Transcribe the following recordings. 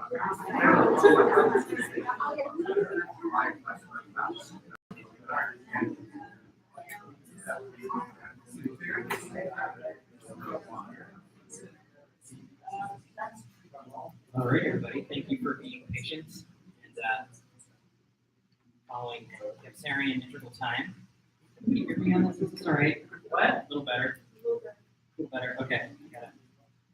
All right, everybody. Thank you for being patient and following Gebserian interval time. Can you hear me on this? Is this all right? What? A little better. A little better. Okay. I gotta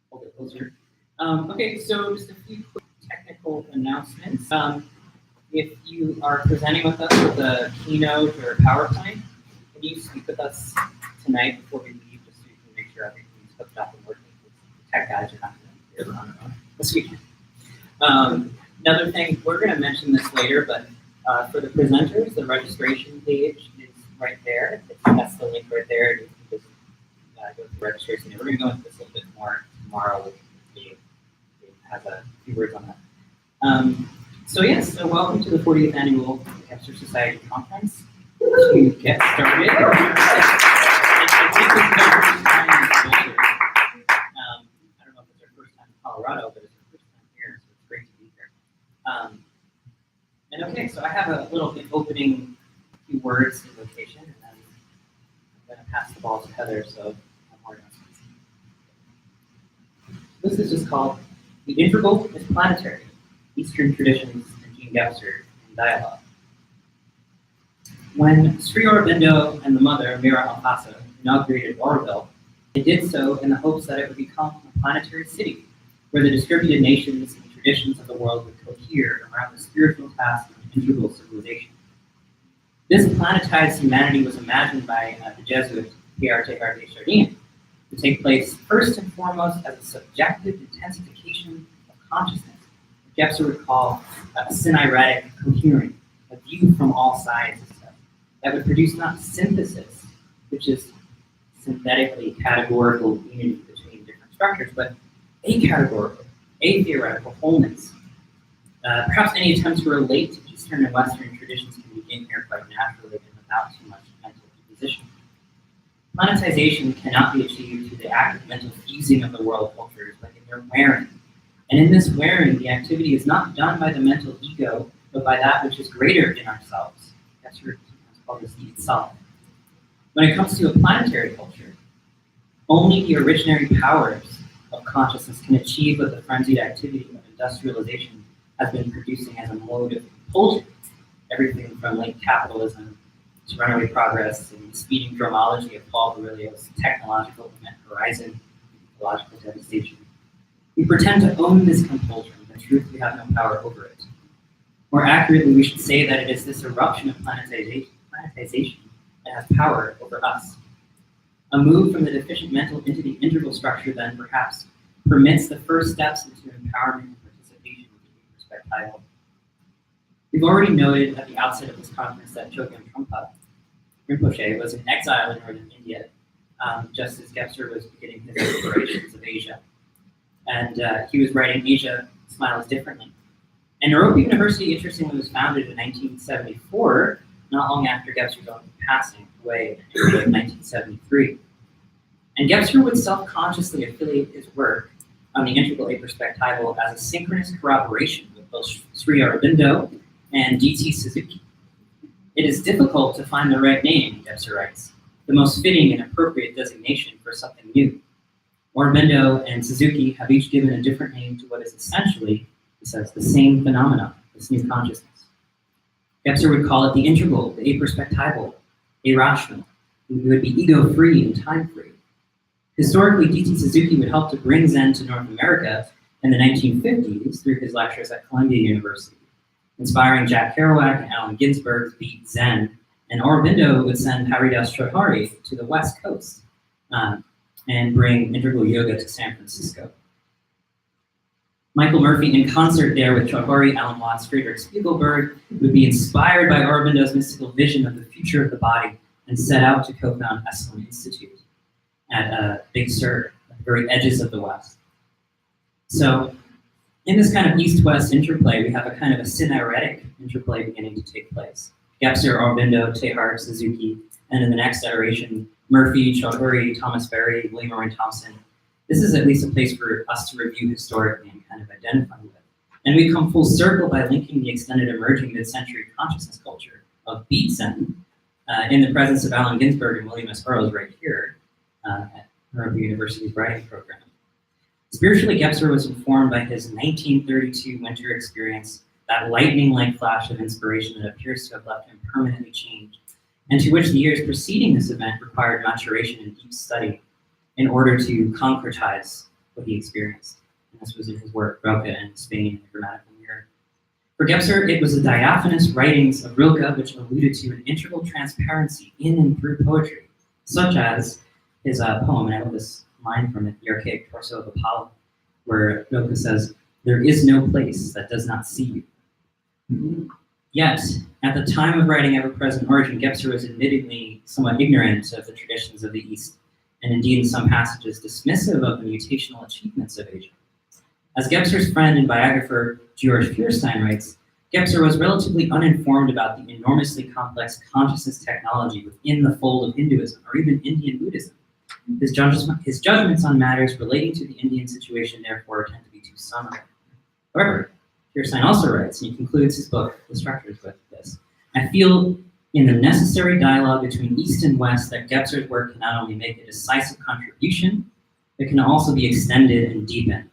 hold it closer. Okay, so just a few quick technical announcements. If you are presenting with us with a keynote or a PowerPoint, can you speak with us tonight before we leave, just so you can make sure everything's hooked up and working? The tech guys are not going to hear on this weekend. Another thing, we're going to mention this later, but for the presenters, the registration page is right there. That's the link right there. You can just go to the registration. We're going to go into this a little bit more tomorrow. We have a few words on that. So yes, so welcome to the 40th Annual Gebser Society Conference. To get started, I don't know if it's our first time in Colorado, but it's our first time here, so it's great to be here. And okay, so I have a little bit opening few words invocation, and then I'm going to pass the ball to Heather, so more announcements. This is just called The Integral is Planetary, Eastern Traditions and Gene Gebser in Dialogue. When Sri Aurobindo and the mother, Mira Alfasa, inaugurated Oroville, they did so in the hopes that it would become a planetary city, where the distributed nations and traditions of the world would cohere around the spiritual task of integral civilization. This planetized humanity was imagined by the Jesuit Pierre Teilhard de Chardin to take place first and foremost as a subjective intensification of consciousness, what Gebser would call a synairetic cohering, a view from all sides of stuff, that would produce not synthesis, which is synthetically categorical unity between different structures, but acategorical, atheoretical wholeness. Perhaps any attempt to relate to Eastern and Western traditions can begin here quite naturally and without too much mental imposition. Planetization cannot be achieved through the act of mental fusing of the world cultures, but in their wearing. And in this wearing, the activity is not done by the mental ego, but by that which is greater in ourselves. That's sometimes called the seed itself. When it comes to a planetary culture, only the originary powers of consciousness can achieve what the frenzied activity of industrialization has been producing as a mode of compulsion. Everything from late capitalism to runaway progress and the speeding dromology of Paul Berillio's technological event horizon, ecological devastation. We pretend to own this compulsion, but in truth we have no power over it. More accurately, we should say that it is this eruption of planetization that has power over us. A move from the deficient mental into the integral structure then perhaps permits the first steps into empowerment and participation in the perspectival. We've already noted at the outset of this conference that Chogyam Trungpa Rinpoche was in exile in northern India, just as Gebser was beginning his explorations of Asia. And he was writing Asia Smiles Differently. And Naropa University, interestingly, was founded in 1974, not long after Gebser's own passing away in 1973. And Gebser would self-consciously affiliate his work on the integral aperspectival as a synchronous corroboration with both Sri Aurobindo and D.T. Suzuki. It is difficult to find the right name, Gebser writes, the most fitting and appropriate designation for something new. Aurobindo and Suzuki have each given a different name to what is essentially, he says, the same phenomenon, this new consciousness. Gebser would call it the integral, the aperspectival, irrational. It would be ego-free and time-free. Historically, D.T. Suzuki would help to bring Zen to North America in the 1950s through his lectures at Columbia University, inspiring Jack Kerouac and Allen Ginsberg's Beat Zen, and Aurobindo would send Haridas Chaudhary to the West Coast and bring integral yoga to San Francisco. Michael Murphy, in concert there with Chaudhary, Alan Watts, Friedrich Spiegelberg, would be inspired by Aurobindo's mystical vision of the future of the body and set out to co-found Esalen Institute at Big Sur, at the very edges of the West. So in this kind of East-West interplay, we have a kind of a synairetic interplay beginning to take place. Gebser, Aurobindo, Teilhard, Suzuki, and in the next iteration, Murphy, Chaudhary, Thomas Berry, William Oren Thompson. This is at least a place for us to review historically and kind of identify with. And we come full circle by linking the extended emerging mid-century consciousness culture of Beatson in the presence of Allen Ginsberg and William S. Burroughs right here at Harvard University's writing program. Spiritually, Gebser was informed by his 1932 winter experience, that lightning-like flash of inspiration that appears to have left him permanently changed, and to which the years preceding this event required maturation and deep study in order to concretize what he experienced. And this was in his work, Rilke and Spain and the Grammatical Mirror. For Gebser, it was the diaphanous writings of Rilke which alluded to an integral transparency in and through poetry, such as his poem, and I love this line from it, The Archaic Torso of Apollo, where Rilke says, "There is no place that does not see you." Yet, at the time of writing Ever-Present Origin, Gebser was admittedly somewhat ignorant of the traditions of the East, and indeed in some passages dismissive of the mutational achievements of Asia. As Gebser's friend and biographer George Feuerstein writes, Gebser was relatively uninformed about the enormously complex consciousness technology within the fold of Hinduism, or even Indian Buddhism. His judgments on matters relating to the Indian situation therefore tend to be too summary. However, Feuerstein also writes, and he concludes his book, The Structures, with this: "I feel in the necessary dialogue between East and West that Gebser's work can not only make a decisive contribution, but can also be extended and deepened.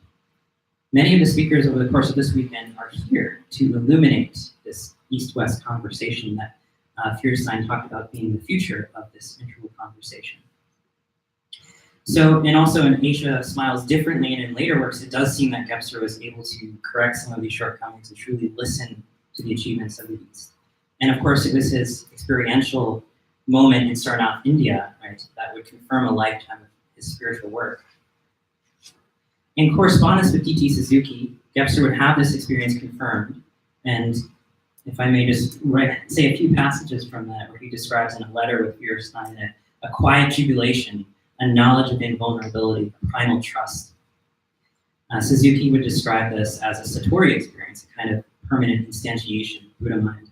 Many of the speakers over the course of this weekend are here to illuminate this East-West conversation that Feuerstein talked about being the future of this integral conversation." So, and also in Asia Smiles Differently, and in later works, it does seem that Gebser was able to correct some of these shortcomings and truly listen to the achievements of the East. And of course, it was his experiential moment in Sarnath, India, right, that would confirm a lifetime of his spiritual work. In correspondence with D.T. Suzuki, Gebser would have this experience confirmed, and if I may just say a few passages from that, where he describes in a letter with Feuerstein a quiet jubilation, a knowledge of invulnerability, a primal trust. Suzuki would describe this as a Satori experience, a kind of permanent instantiation of Buddha mind.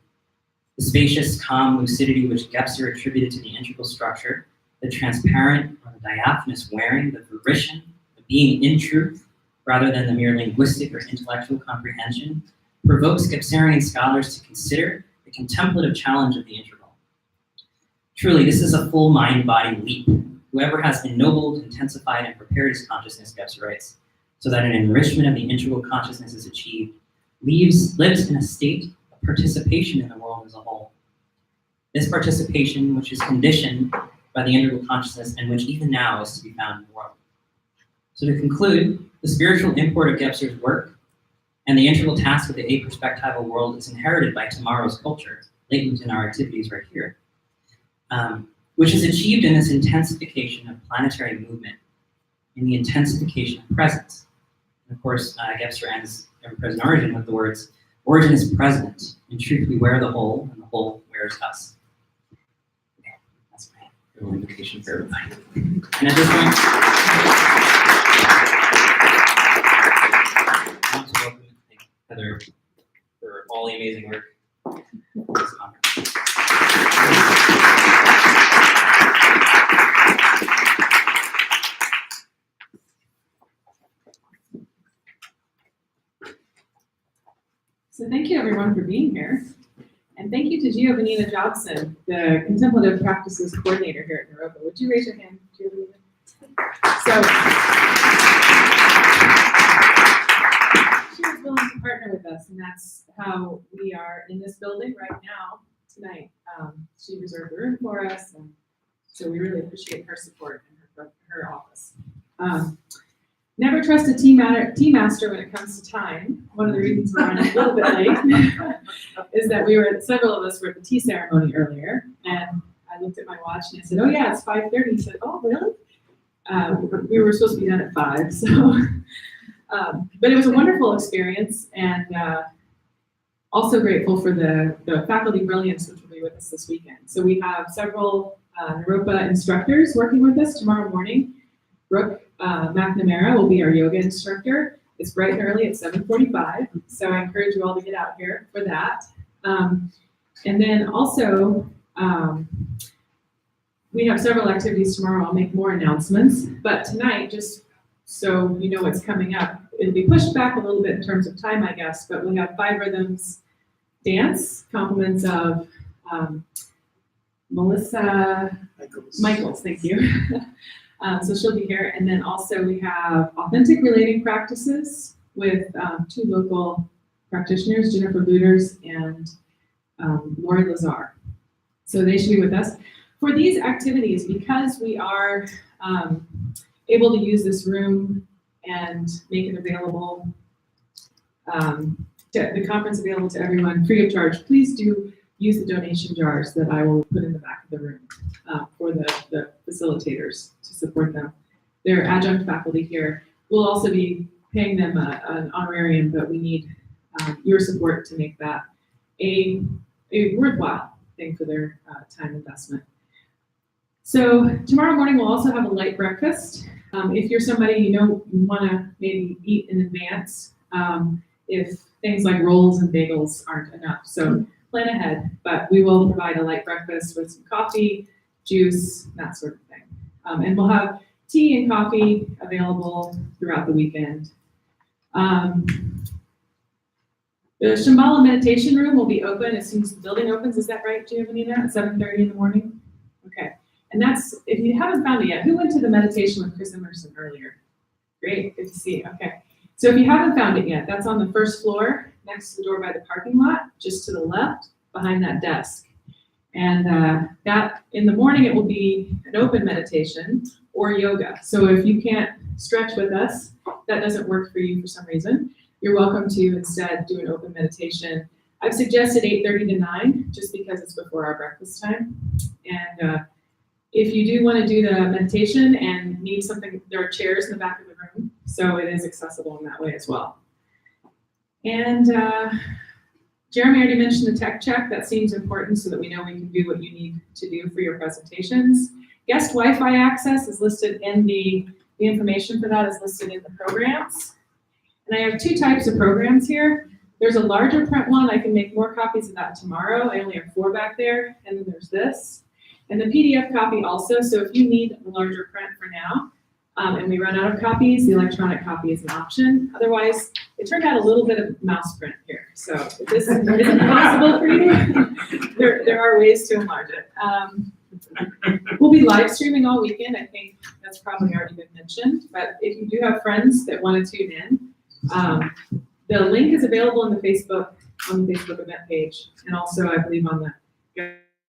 The spacious, calm lucidity which Gebser attributed to the integral structure, the transparent or the diaphanous wearing, the volition, the being in truth, rather than the mere linguistic or intellectual comprehension, provokes Gebserian scholars to consider the contemplative challenge of the integral. Truly, this is a full mind-body leap. Whoever has ennobled, intensified, and prepared his consciousness, Gebser writes, so that an enrichment of the integral consciousness is achieved, lives in a state of participation in the world as a whole. This participation, which is conditioned by the integral consciousness and which even now is to be found in the world. So to conclude, the spiritual import of Gebser's work and the integral task of the aperspectival world is inherited by tomorrow's culture, latent in our activities right here, which is achieved in this intensification of planetary movement, in the intensification of presence. And of course, Gebser ends Ever-Present Origin with the words, "Origin is present. In truth, we wear the whole, and the whole wears us." Okay, that's my little invitation for everybody. And at this point, I want to welcome and thank Heather for all the amazing work at this conference. So thank you everyone for being here. And thank you to Giovannina Jobson, the Contemplative Practices Coordinator here at Naropa. Would you raise your hand, Giovannina? So she was willing to partner with us, and that's how we are in this building right now tonight. She reserved the room for us, and so we really appreciate her support and her office. Never trust a team master when it comes to time. One of the reasons we're running a little bit late is that several of us were at the tea ceremony earlier, and I looked at my watch and I said, "Oh yeah, it's 5:30." He said, "Oh really?" We were supposed to be done at 5, so. But it was a wonderful experience, and also grateful for the faculty brilliance which will be with us this weekend. So we have several Naropa instructors working with us tomorrow morning. Brooke McNamara will be our yoga instructor. It's bright and early at 7:45, so I encourage you all to get out here for that. And then also, we have several activities tomorrow. I'll make more announcements, but tonight, just so you know what's coming up, it'll be pushed back a little bit in terms of time, I guess, but we'll have 5 rhythms dance, compliments of Melissa Michaels, thank you. So she'll be here. And then also we have authentic relating practices with 2 local practitioners, Jennifer Booters and Lori Lazar. So they should be with us. For these activities, because we are able to use this room and make it available, the conference available to everyone free of charge, please do use the donation jars that I will put in the back of the room for the facilitators to support them. They're adjunct faculty here. We'll also be paying them an honorarium, but we need your support to make that a worthwhile thing for their time investment. So tomorrow morning we'll also have a light breakfast. If you're somebody you want to maybe eat in advance, if things like rolls and bagels aren't enough. So plan ahead, but we will provide a light breakfast with some coffee, juice, that sort of thing. And we'll have tea and coffee available throughout the weekend. The Shambhala meditation room will be open as soon as the building opens. Is that right, Giovanina? At 7:30 in the morning? Okay. And that's, if you haven't found it yet, who went to the meditation with Chris Emerson earlier? Great, good to see you. Okay. So if you haven't found it yet, that's on the first floor, next to the door by the parking lot, just to the left, behind that desk. And that, in the morning, it will be an open meditation or yoga. So if you can't stretch with us, that doesn't work for you for some reason, you're welcome to instead do an open meditation. I've suggested 8:30 to 9, just because it's before our breakfast time. And if you do want to do the meditation and need something, there are chairs in the back of the room, so it is accessible in that way as well. And Jeremy already mentioned the tech check. That seems important so that we know we can do what you need to do for your presentations. Guest Wi-Fi access is listed in the information for that is listed in the programs. And I have 2 types of programs here. There's a larger print one. I can make more copies of that tomorrow. I only have 4 back there. And then there's this. And the PDF copy also. So if you need a larger print for now, and we run out of copies, the electronic copy is an option. Otherwise, it turned out a little bit of mouse print here. So if this isn't possible for you, there are ways to enlarge it. We'll be live streaming all weekend. I think that's probably already been mentioned. But if you do have friends that want to tune in, the link is available on the Facebook event page, and also I believe on the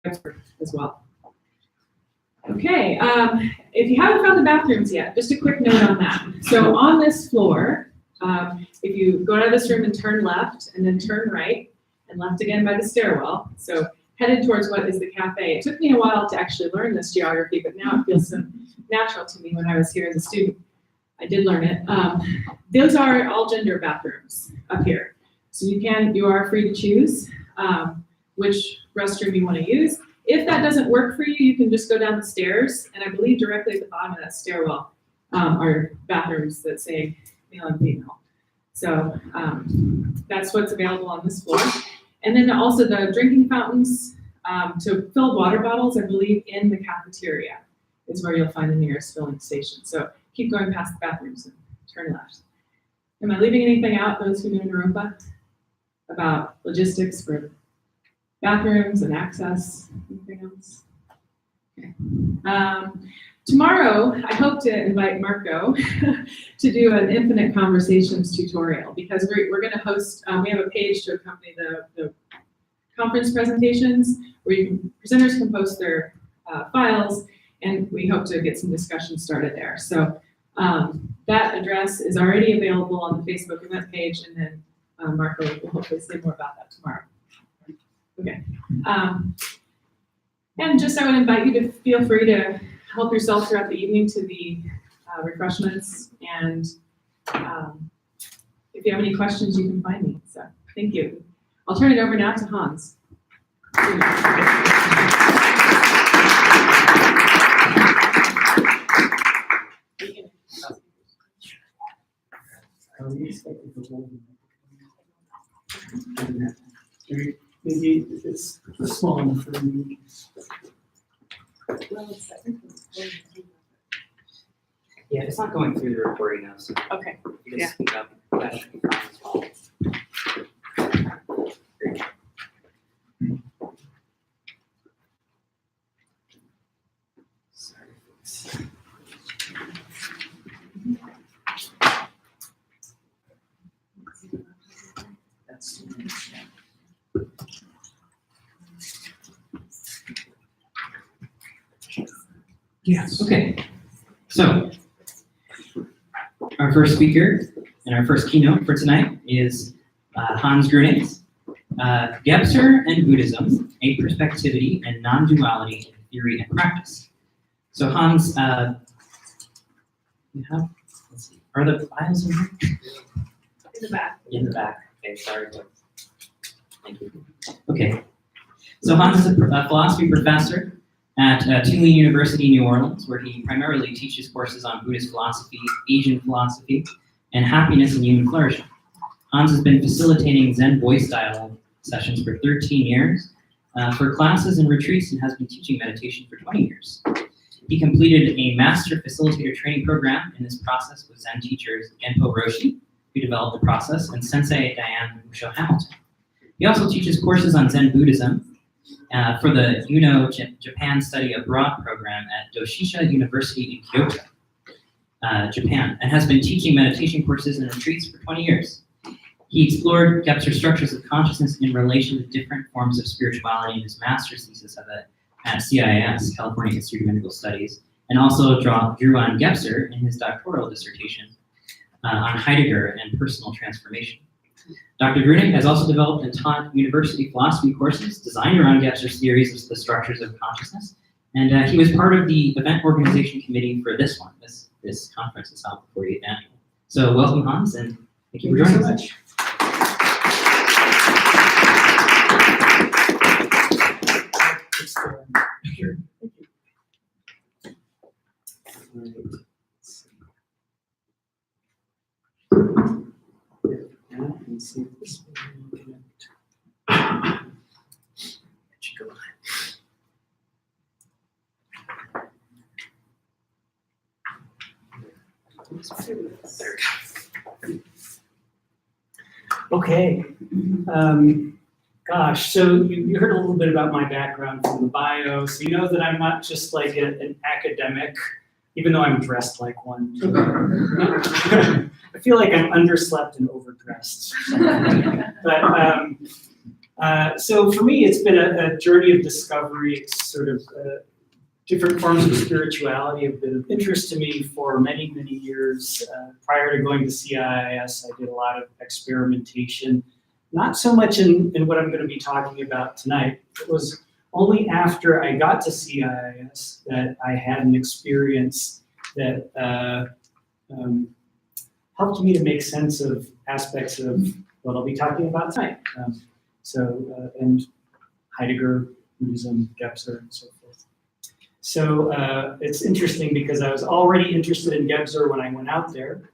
Gebser as well. Okay, if you haven't found the bathrooms yet, just a quick note on that. So on this floor, if you go out of this room and turn left, and then turn right, and left again by the stairwell, so headed towards what is the cafe. It took me a while to actually learn this geography, but now it feels so natural to me when I was here as a student. I did learn it. Those are all gender bathrooms up here. So you are free to choose which restroom you want to use. If that doesn't work for you, you can just go down the stairs, and I believe directly at the bottom of that stairwell are bathrooms that say male and female. So that's what's available on this floor. And then also the drinking fountains to fill water bottles, I believe, in the cafeteria is where you'll find the nearest filling station. So keep going past the bathrooms and turn left. Am I leaving anything out, those who know Naropa, about logistics for bathrooms and access? Anything else? Okay. Tomorrow, I hope to invite Marco to do an Infinite Conversations tutorial, because we're going to host, we have a page to accompany the conference presentations where presenters can post their files, and we hope to get some discussion started there. So that address is already available on the Facebook event page, and then Marco will hopefully say more about that tomorrow. Okay. And just I would invite you to feel free to help yourself throughout the evening to the refreshments, and if you have any questions, you can find me. So thank you. I'll turn it over now to Hans. Maybe it's small enough for me. Yeah, it's not going through the recording now, so Okay. if you Yeah. just speak up, that should be fine as well. Great. Sorry, folks. That's Yes. okay. So, our first speaker and our first keynote for tonight is Hans Grunings, Gebser and Buddhism, Aperspectivity and Non-Duality in Theory and Practice. So Hans, you have, let's see, are the files in here? In the back. In the back. Okay, sorry. Thank you. Okay. So Hans is a philosophy professor at Tulane University, New Orleans, where he primarily teaches courses on Buddhist philosophy, Asian philosophy, and happiness and human flourishing. Hans has been facilitating Zen voice dialogue sessions for 13 years for classes and retreats and has been teaching meditation for 20 years. He completed a master facilitator training program in this process with Zen teachers Genpo Roshi, who developed the process, and Sensei Diane Musho Hamilton. He also teaches courses on Zen Buddhism for the Japan Study Abroad program at Doshisha University in Kyoto, Japan, and has been teaching meditation courses and retreats for 20 years. He explored Gebser structures of consciousness in relation to different forms of spirituality in his master's thesis at CIS, California Institute of Indical Studies, and also drew on Gebser in his doctoral dissertation on Heidegger and personal transformation. Dr. Gruning has also developed and taught university philosophy courses designed around Gebser's theories of the structures of consciousness, and he was part of the event organization committee for this one, this conference, the South 48th Annual. So welcome, Hans, and thank you for joining us. Sure. Thank you. All right. And see if this will connect. It should go. There we go. Okay. Gosh, so you heard a little bit about my background from the bio, so you know that I'm not just like an academic, even though I'm dressed like one. I feel like I'm underslept and overdressed. But so for me, it's been a journey of discovery. It's sort of different forms of spirituality have been of interest to me for many, many years. Prior to going to CIIS, I did a lot of experimentation. Not so much in what I'm going to be talking about tonight. It was only after I got to CIIS that I had an experience that helped me to make sense of aspects of what I'll be talking about tonight. And Heidegger, Buddhism, Gebser, and so forth. So it's interesting because I was already interested in Gebser when I went out there.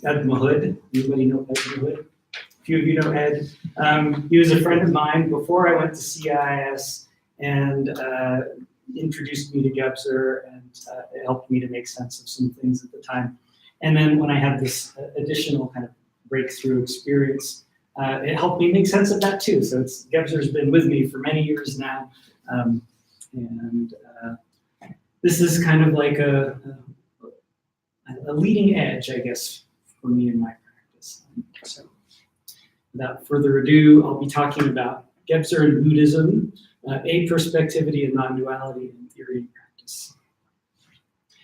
Ed Mahood, anybody know Ed Mahood? A few of you know Ed. He was a friend of mine before I went to CIS and introduced me to Gebser, and it helped me to make sense of some things at the time. And then when I had this additional kind of breakthrough experience, it helped me make sense of that too. So Gebser's been with me for many years now. This is kind of like a leading edge, I guess, for me in my practice. So without further ado, I'll be talking about Gebser and Buddhism, aperspectivity and non-duality in theory and practice.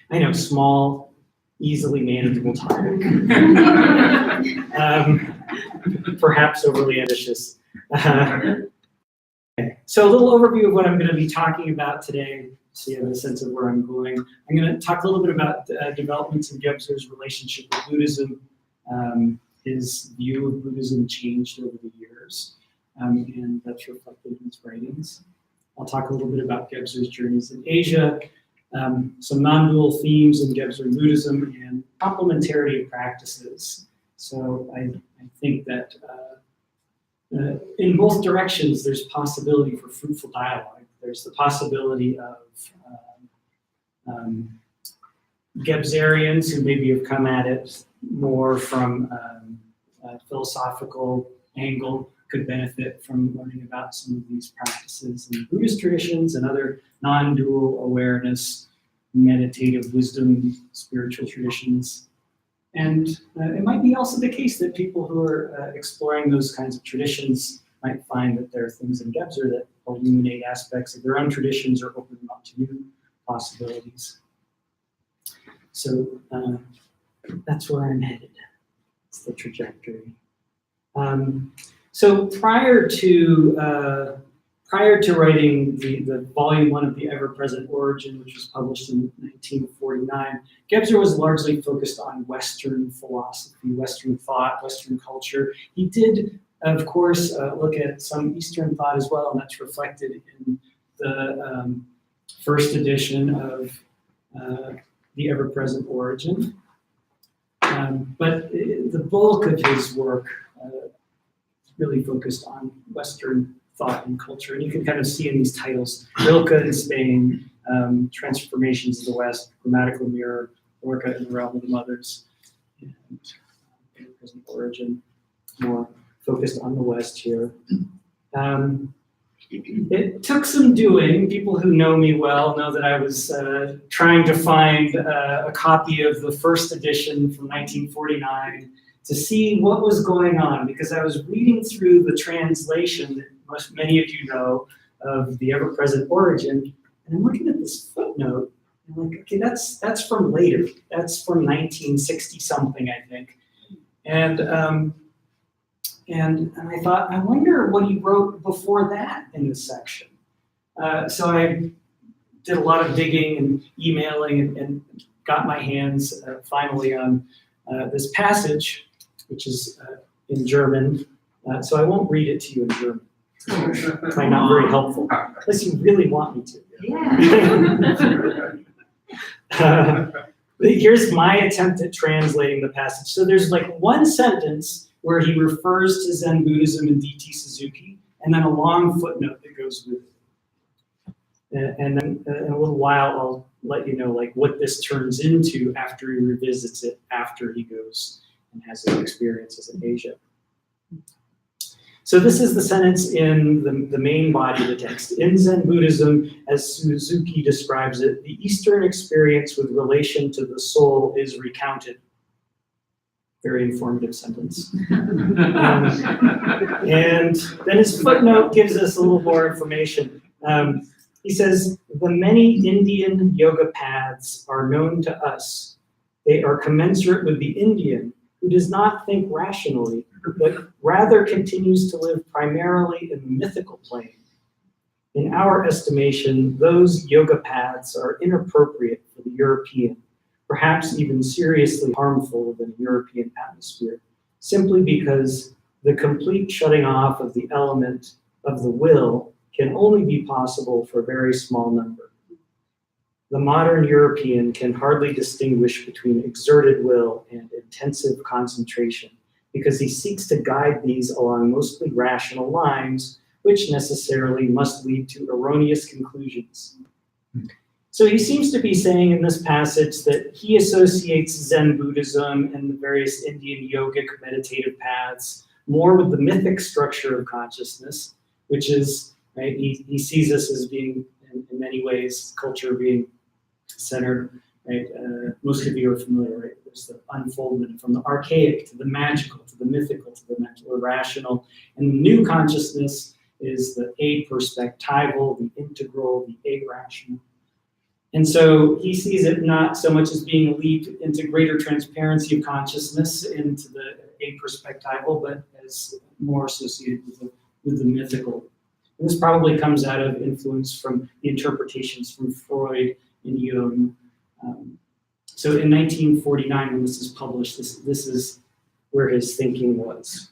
I know, small, easily manageable topic. Perhaps overly ambitious. So a little overview of what I'm going to be talking about today, so you have a sense of where I'm going. I'm going to talk a little bit about developments in Gebser's relationship with Buddhism. His view of Buddhism changed over the years, and that's reflected in his writings. I'll talk a little bit about Gebser's journeys in Asia, some non-dual themes in Gebser Buddhism, and complementarity of practices. So I think that in both directions, there's possibility for fruitful dialogue. There's the possibility of Gebserians who maybe have come at it more from a philosophical angle could benefit from learning about some of these practices in Buddhist traditions and other non-dual awareness, meditative wisdom, spiritual traditions. And it might be also the case that people who are exploring those kinds of traditions might find that there are things in Gebser that illuminate aspects of their own traditions or open them up to new possibilities. So that's where I'm headed. It's the trajectory. So prior to writing the volume 1 of the Ever-Present Origin, which was published in 1949, Gebser was largely focused on Western philosophy, Western thought, Western culture. He did, of course, look at some Eastern thought as well, and that's reflected in the first edition of the Ever-Present Origin. But the bulk of his work really focused on Western thought and culture. And you can kind of see in these titles, Rilke in Spain, Transformations of the West, Grammatical Mirror, Lorca in the Realm of the Mothers, and Ever-Present Origin, more focused on the West here. It took some doing. People who know me well know that I was trying to find a copy of the first edition from 1949 to see what was going on, because I was reading through the translation that many of you know of the Ever-Present Origin, and I'm looking at this footnote, and I'm like, okay, that's from later. That's from 1960 something, I think. And I thought, I wonder what he wrote before that in this section. So I did a lot of digging and emailing and got my hands finally on this passage, which is in German. So I won't read it to you in German. It's probably not very helpful, unless you really want me to. Yeah. Here's my attempt at translating the passage. So there's like one sentence where he refers to Zen Buddhism and D.T. Suzuki, and then a long footnote that goes with it. And then in a little while, I'll let you know like what this turns into after he revisits it, after he goes and has his experiences in Asia. So this is the sentence in the main body of the text. In Zen Buddhism, as Suzuki describes it, the Eastern experience with relation to the soul is recounted. Very informative sentence. And then his footnote gives us a little more information. He says, the many Indian yoga paths are known to us. They are commensurate with the Indian, who does not think rationally, but rather continues to live primarily in the mythical plane. In our estimation, those yoga paths are inappropriate for the European, perhaps even seriously harmful in a European atmosphere, simply because the complete shutting off of the element of the will can only be possible for a very small number. The modern European can hardly distinguish between exerted will and intensive concentration, because he seeks to guide these along mostly rational lines, which necessarily must lead to erroneous conclusions. So he seems to be saying in this passage that he associates Zen Buddhism and the various Indian yogic meditative paths more with the mythic structure of consciousness, which is, right, he sees us as being, in many ways, culture being centered, right? Most of you are familiar, right? There's the unfoldment from the archaic to the magical, to the mythical, to the mental or rational. And the new consciousness is the aperspectival, the integral, the arational. And so he sees it not so much as being a leap into greater transparency of consciousness into the aperspectival, but as more associated with the mythical. And this probably comes out of influence from the interpretations from Freud and Jung. So in 1949, when this is published, this is where his thinking was.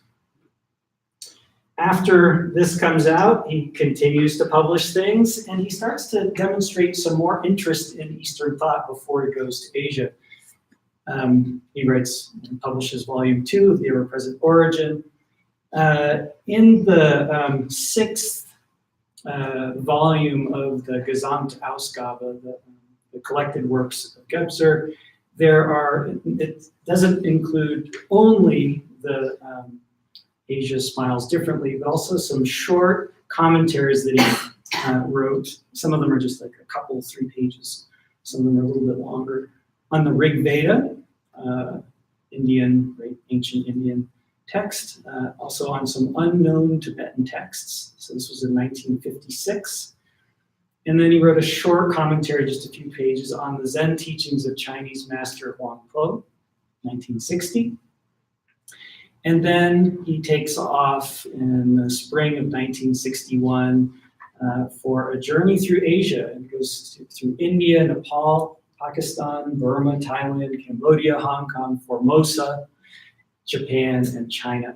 After this comes out, he continues to publish things, and he starts to demonstrate some more interest in Eastern thought before he goes to Asia. He writes and publishes volume 2 of the Ever-Present Origin. In the sixth volume of the Gesamtausgabe, the collected works of Gebser, it doesn't include only the Asia Smiles Differently, but also some short commentaries that he wrote. Some of them are just like a couple, 3 pages. Some of them are a little bit longer. On the Rig Veda, Indian, right, ancient Indian text, also on some unknown Tibetan texts. So this was in 1956. And then he wrote a short commentary, just a few pages, on the Zen teachings of Chinese master Huang Po, 1960. And then he takes off in the spring of 1961 for a journey through Asia, and goes through India, Nepal, Pakistan, Burma, Thailand, Cambodia, Hong Kong, Formosa, Japan, and China.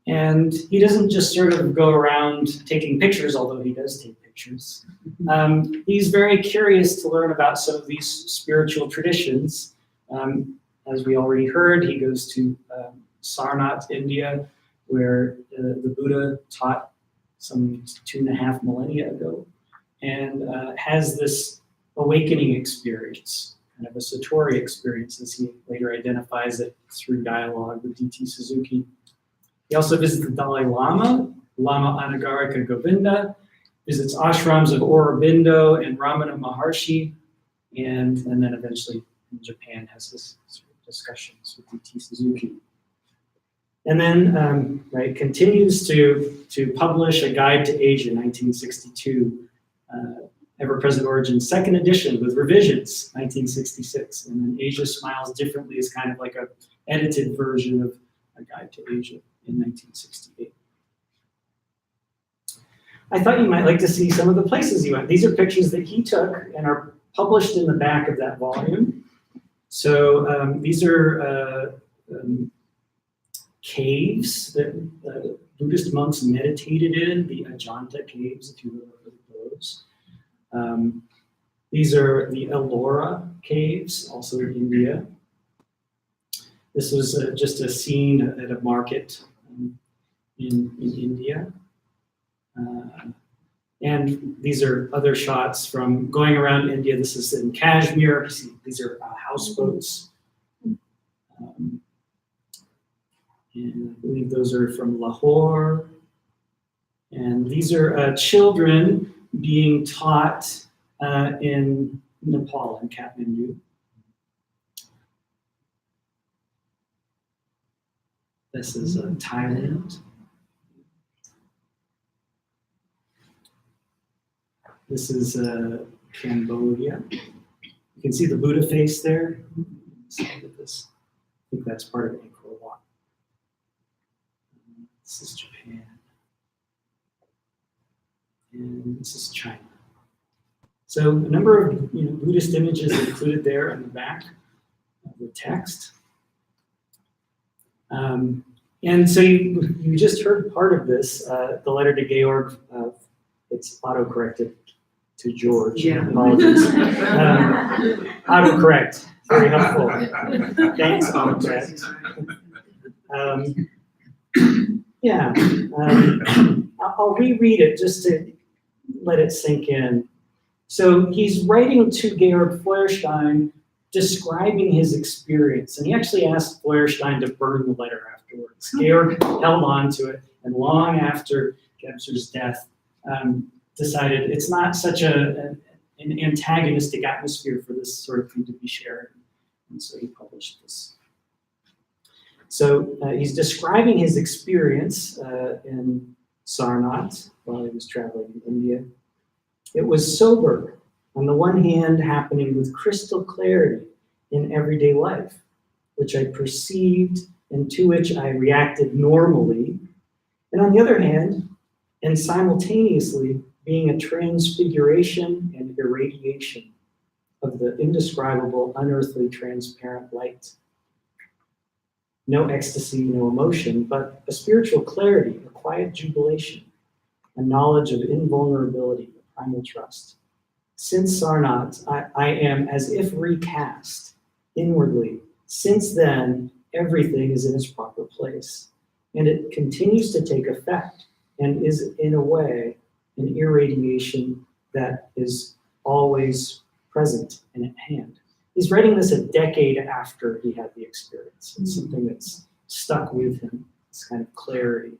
And he doesn't just sort of go around taking pictures, although he does take pictures. He's very curious to learn about some of these spiritual traditions. As we already heard, he goes to Sarnath, India, where the Buddha taught some 2.5 millennia ago, and has this awakening experience, kind of a Satori experience, as he later identifies it through dialogue with D.T. Suzuki. He also visits the Dalai Lama, Lama Anagarika Govinda, visits ashrams of Aurobindo and Ramana Maharshi, and then eventually in Japan has this sort of discussions with D.T. Suzuki. And then continues to publish a guide to Asia, 1962, Ever-Present Origin, 2nd edition with revisions, 1966. And then Asia Smiles Differently is kind of like a edited version of a guide to Asia in 1968. I thought you might like to see some of the places he went. These are pictures that he took and are published in the back of that volume. So these are caves that Buddhist monks meditated in, the Ajanta caves, if you remember those. These are the Ellora caves, also in India. This was just a scene at a market in India. And these are other shots from going around India. This is in Kashmir. These are houseboats. And I believe those are from Lahore. And these are children being taught in Nepal, in Kathmandu. This is Thailand. This is Cambodia. You can see the Buddha face there. I think that's part of Angkor Wat. This is Japan. And this is China. So a number of Buddhist images included there in the back of the text. And so you just heard part of this, the letter to Georg. It's auto-corrected to George. Yeah. Apologies. Autocorrect. Very helpful. Thanks, autocorrect. I'll reread it just to let it sink in. So he's writing to Georg Feuerstein, describing his experience. And he actually asked Feuerstein to burn the letter afterwards. Georg held on to it, and long after Gebser's death, decided it's not such an antagonistic atmosphere for this sort of thing to be shared. And so he published this. So he's describing his experience in Sarnath while he was traveling in India. It was sober, on the one hand, happening with crystal clarity in everyday life, which I perceived and to which I reacted normally, and on the other hand, and simultaneously being a transfiguration and irradiation of the indescribable, unearthly, transparent light. No ecstasy, no emotion, but a spiritual clarity, a quiet jubilation, a knowledge of invulnerability, a primal trust. Since Sarnath, I am as if recast inwardly. Since then, everything is in its proper place, and it continues to take effect and is, in a way, an irradiation that is always present and at hand. He's writing this a decade after he had the experience. It's something that's stuck with him, this kind of clarity.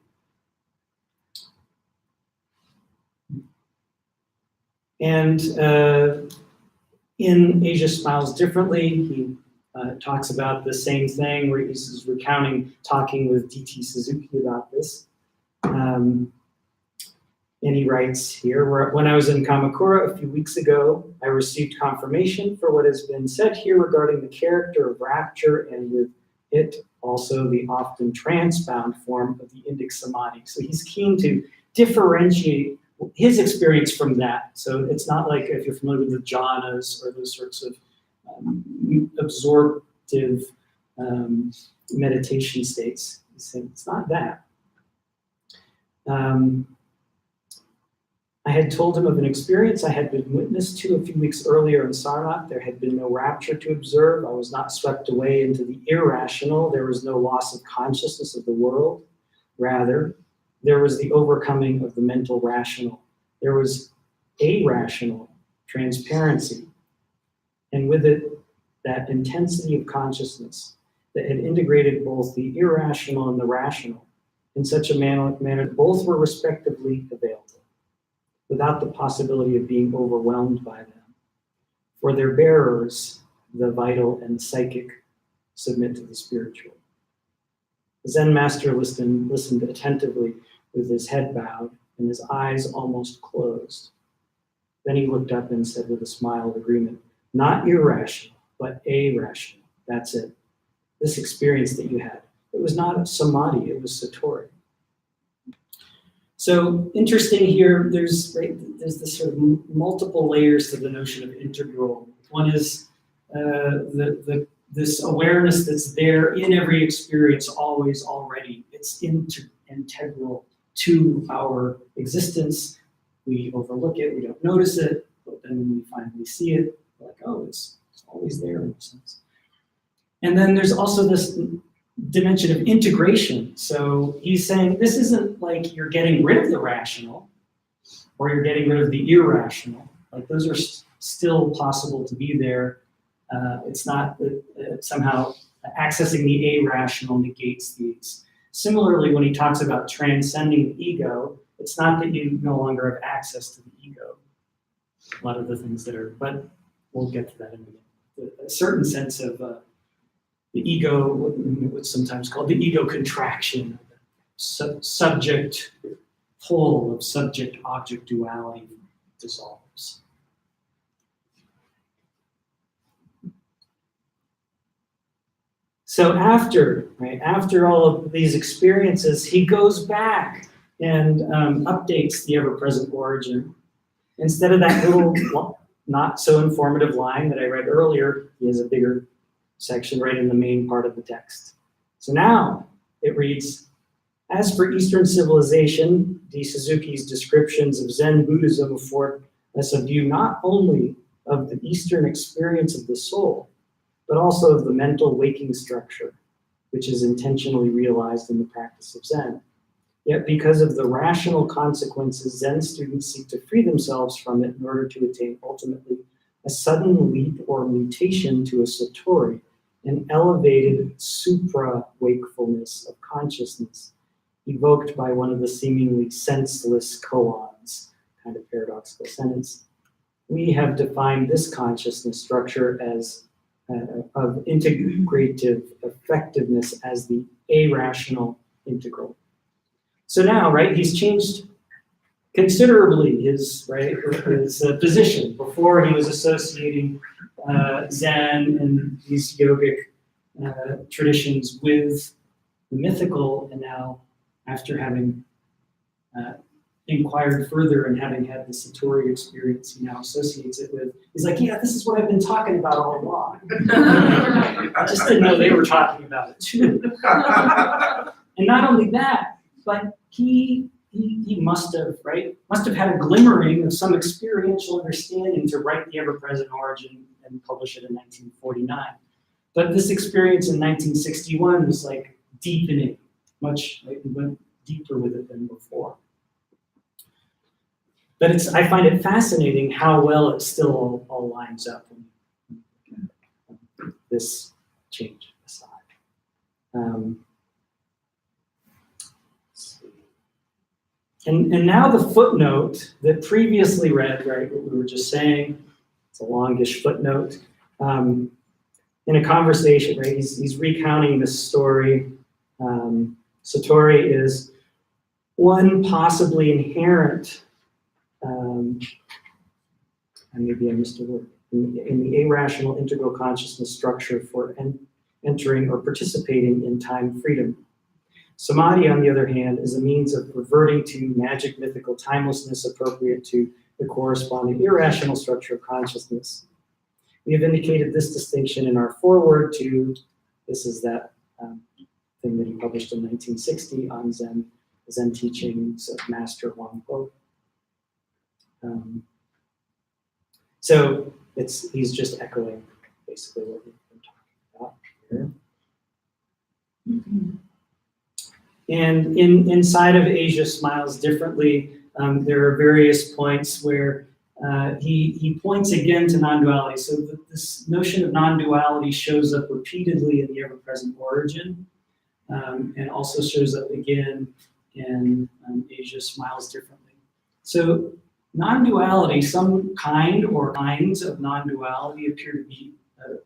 And in Asia Smiles Differently, he talks about the same thing, where he's recounting talking with D.T. Suzuki about this. And he writes here, when I was in Kamakura a few weeks ago, I received confirmation for what has been said here regarding the character of rapture, and with it also the often trance-bound form of the indic samadhi. So he's keen to differentiate his experience from that. So it's not like if you're familiar with the jhanas or those sorts of absorptive meditation states. He's saying it's not that. I had told him of an experience I had been witness to a few weeks earlier in Sarnath. There had been no rapture to observe. I was not swept away into the irrational. There was no loss of consciousness of the world. Rather, there was the overcoming of the mental rational. There was irrational transparency, and with it, that intensity of consciousness that had integrated both the irrational and the rational in such a manner that both were respectively available, without the possibility of being overwhelmed by them. For their bearers, the vital and the psychic submit to the spiritual. The Zen master listened attentively with his head bowed and his eyes almost closed. Then he looked up and said with a smile of agreement, not irrational, but irrational. That's it. This experience that you had, it was not a samadhi, it was satori. So interesting here, there's this sort of multiple layers to the notion of integral. One is this awareness that's there in every experience, always, already. It's integral to our existence. We overlook it, we don't notice it, but then when we finally see it, we're like, oh, it's always there in a sense. And then there's also this dimension of integration. So he's saying this isn't like you're getting rid of the rational or you're getting rid of the irrational. Like those are still possible to be there. It's not that somehow accessing the irrational negates these. Similarly, when he talks about transcending the ego, it's not that you no longer have access to the ego. A lot of the things that are, but we'll get to that in a minute. A certain sense of the ego, what's sometimes called the ego contraction, subject pull of subject-object duality dissolves. So after all of these experiences, he goes back and updates the ever-present origin. Instead of that little not so informative line that I read earlier, he has a bigger section right in the main part of the text. So now it reads, as for Eastern civilization, D. Suzuki's descriptions of Zen Buddhism afford us a view not only of the Eastern experience of the soul, but also of the mental waking structure, which is intentionally realized in the practice of Zen. Yet because of the rational consequences, Zen students seek to free themselves from it in order to attain ultimately a sudden leap or mutation to a satori, an elevated supra-wakefulness of consciousness, evoked by one of the seemingly senseless koans, kind of paradoxical sentence. We have defined this consciousness structure as of integrative effectiveness as the irrational integral. So now, right, he's changed considerably his position. Before he was associating Zen and these yogic traditions with the mythical, and now after having inquired further and having had the satori experience, he now associates it with, he's like, yeah, this is what I've been talking about all along. I just didn't know they were talking about it too. And not only that, but he must have had a glimmering of some experiential understanding to write The Ever-Present Origin and publish it in 1949. But this experience in 1961 was like deepening, much, like, we went deeper with it than before. But I find it fascinating how well it still all lines up. this change aside. Let's see. And now the footnote that previously read, right, what we were just saying, it's a longish footnote. In a conversation, right, he's recounting this story. Satori is one possibly inherent, and maybe I missed a word, in the irrational integral consciousness structure for entering or participating in time freedom. Samadhi, on the other hand, is a means of reverting to magic mythical timelessness appropriate to the corresponding irrational structure of consciousness. We have indicated this distinction in our foreword to, this is that thing that he published in 1960 on Zen teachings of Master Huang Po. So he's just echoing basically what we've been talking about here. And inside of Asia Smiles Differently, there are various points where he points again to non-duality. So this notion of non-duality shows up repeatedly in the ever-present origin, and also shows up again in Asia Smiles Differently. So non-duality, some kind or kinds of non-duality appear to be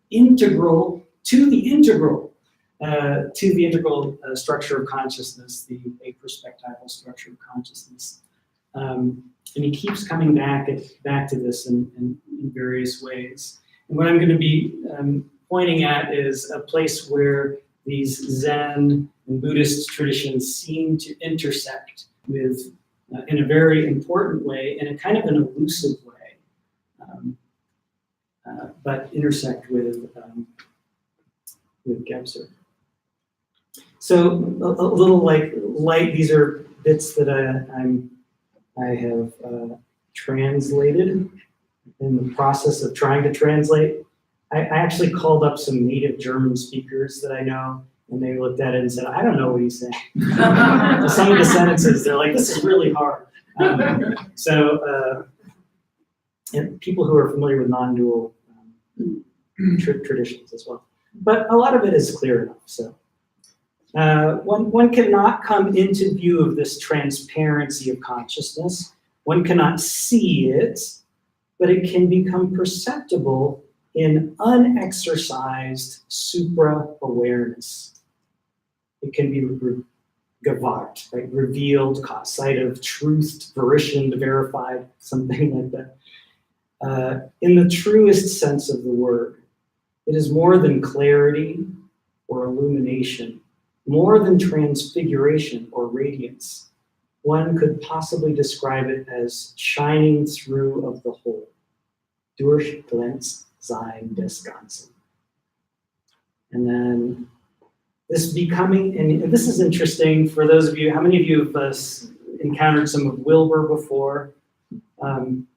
integral to the integral structure of consciousness, the aperspectival structure of consciousness. And he keeps coming back to this in various ways. And what I'm going to be pointing at is a place where these Zen and Buddhist traditions seem to intersect with, in a very important way, in a kind of an elusive way, but intersect with Gebser. So a little like light, these are bits that I have translated in the process of trying to translate. I actually called up some native German speakers that I know, and they looked at it and said, I don't know what he's saying. So some of the sentences, they're like, this is really hard. And people who are familiar with non-dual traditions as well. But a lot of it is clear enough. So one cannot come into view of this transparency of consciousness. One cannot see it, but it can become perceptible in unexercised supra-awareness. It can be gewahrt, right? Revealed, caught sight of, truthed, volitioned, verified, something like that. In the truest sense of the word, it is more than clarity or illumination, more than transfiguration or radiance. One could possibly describe it as shining through of the whole. Durchglänzt sein des Ganzen. And then this becoming, and this is interesting for those of you, how many of you have encountered some of Wilbur before?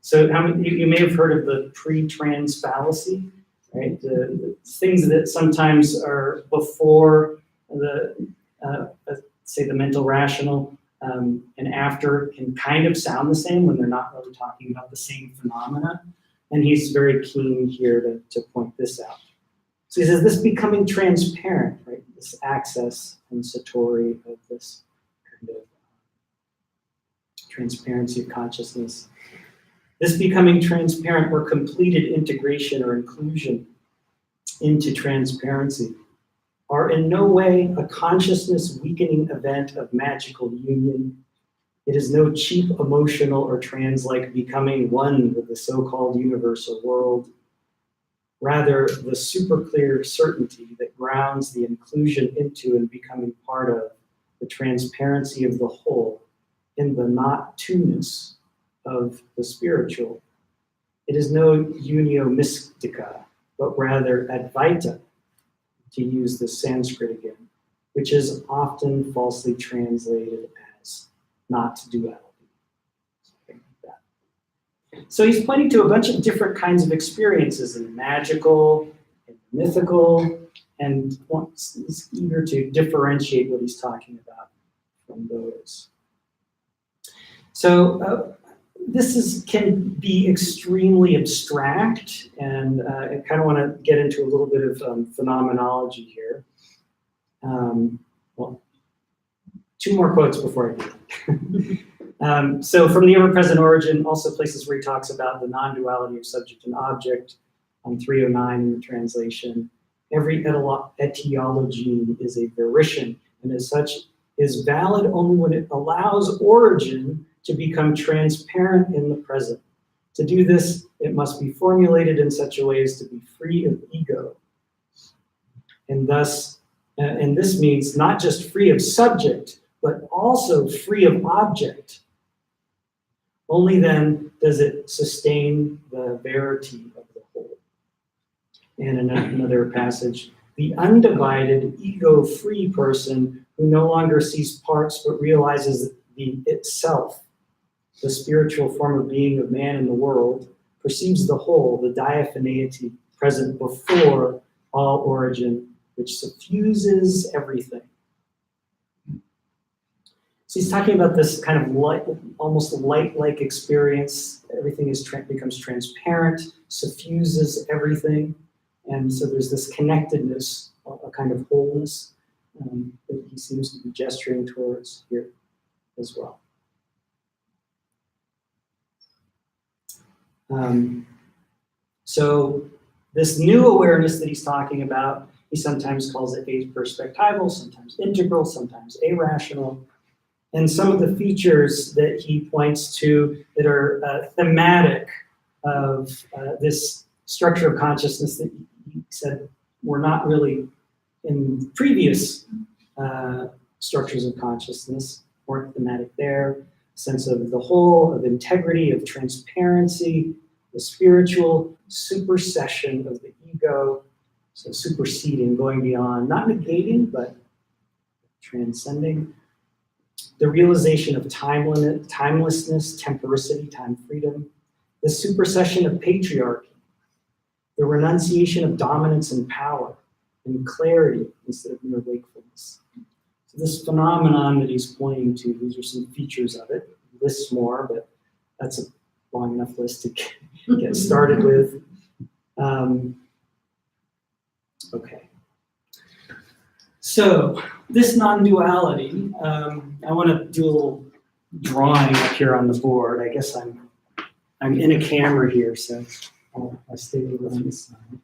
So how many, you may have heard of the pre-trans fallacy, right? The things that sometimes are before the, say the mental rational, and after can kind of sound the same when they're not really talking about the same phenomena. And he's very keen here to point this out. So he says, this becoming transparent, right? This access and satori of this kind of transparency of consciousness. This becoming transparent or completed integration or inclusion into transparency are in no way a consciousness weakening event of magical union. It is no cheap emotional or trans-like becoming one with the so-called universal world. Rather, the super clear certainty that grounds the inclusion into and becoming part of the transparency of the whole in the not-two-ness of the spiritual. It is no unio mystica, but rather advaita, to use the Sanskrit again, which is often falsely translated as not duality. Something like that. So he's pointing to a bunch of different kinds of experiences, in magical, and mythical, and he's eager to differentiate what he's talking about from those. So can be extremely abstract, and I kind of want to get into a little bit of phenomenology here. Well, two more quotes before I do that. So from the ever-present origin, also places where he talks about the non-duality of subject and object on 309 in the translation. Every etiology is a volition, and as such is valid only when it allows origin to become transparent in the present. To do this, it must be formulated in such a way as to be free of ego. And thus, and this means not just free of subject, but also free of object. Only then does it sustain the verity of the whole. And in another passage, the undivided, ego-free person who no longer sees parts but realizes the itself, the spiritual form of being of man in the world, perceives the whole, the diaphaneity present before all origin, which suffuses everything. So he's talking about this kind of light, almost light-like experience. Everything becomes transparent, suffuses everything. And so there's this connectedness, a kind of wholeness that he seems to be gesturing towards here as well. So this new awareness that he's talking about, he sometimes calls it aperspectival, sometimes integral, sometimes irrational. And some of the features that he points to that are thematic of this structure of consciousness that he said were not really in previous structures of consciousness, weren't thematic there. Sense of the whole, of integrity, of transparency, the spiritual supersession of the ego, so superseding, going beyond, not negating, but transcending. The realization of timelessness, temporicity, time freedom, the supersession of patriarchy, the renunciation of dominance and power, and clarity instead of mere wakefulness. So this phenomenon that he's pointing to, these are some features of it. Lists more, but that's a long enough list to get started with. Okay. So this non-duality, I want to do a little drawing up here on the board. I guess I'm in a camera here, so I'll stay over on this side. Do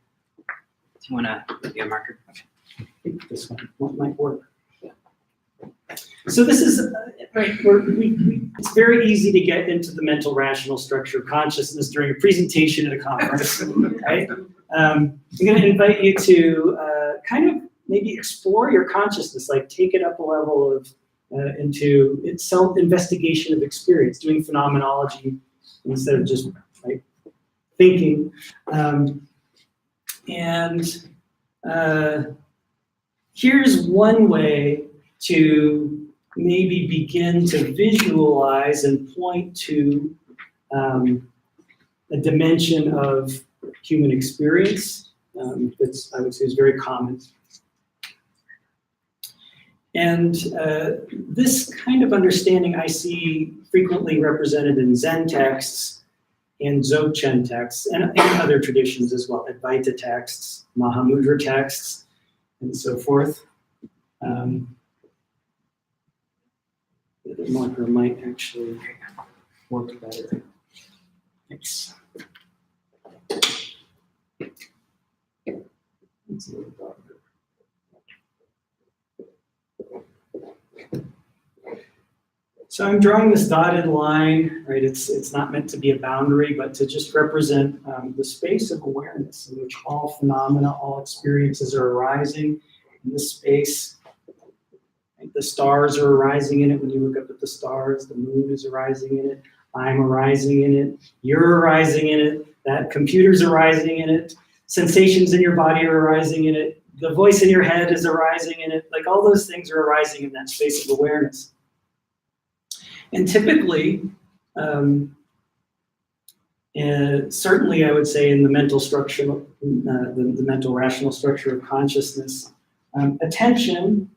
you want to do a marker? I think this one might work. So this is, right, it's very easy to get into the mental rational structure of consciousness during a presentation at a conference, right? I'm going to invite you to kind of maybe explore your consciousness, like take it up a level of into self-investigation of experience, doing phenomenology instead of just thinking. Here's one way to maybe begin to visualize and point to a dimension of human experience that's, I would say, is very common. And this kind of understanding I see frequently represented in Zen texts and Dzogchen texts and other traditions as well, Advaita texts, Mahamudra texts, and so forth. The marker might actually work better. Thanks. It's a little darker. So I'm drawing this dotted line, right? It's not meant to be a boundary, but to just represent the space of awareness in which all phenomena, all experiences are arising. In this space, right? The stars are arising in it. When you look up at the stars, the moon is arising in it. I'm arising in it. You're arising in it. That computer's arising in it. Sensations in your body are arising in it. The voice in your head is arising in it. Like all those things are arising in that space of awareness. And typically, certainly I would say in the mental structure, the mental rational structure of consciousness, attention,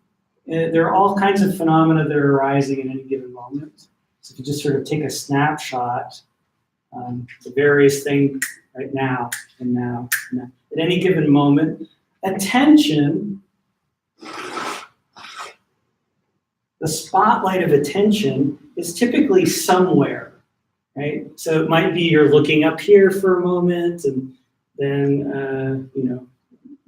there are all kinds of phenomena that are arising in any given moment. So if you just sort of take a snapshot the various thing right now and now and now. At any given moment, attention, the spotlight of attention is typically somewhere, right? So it might be you're looking up here for a moment, and then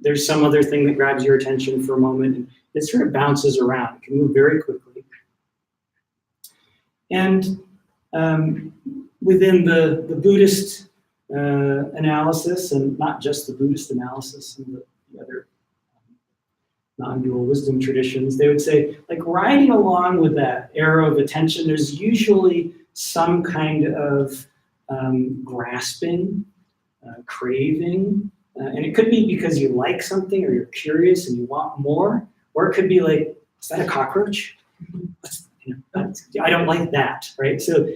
there's some other thing that grabs your attention for a moment, and it sort of bounces around. It can move very quickly. And within the Buddhist analysis, and not just the Buddhist analysis and the other non-dual wisdom traditions, they would say, like, riding along with that arrow of attention, there's usually some kind of grasping, craving, and it could be because you like something or you're curious and you want more, or it could be like, is that a cockroach? I don't like that, right? So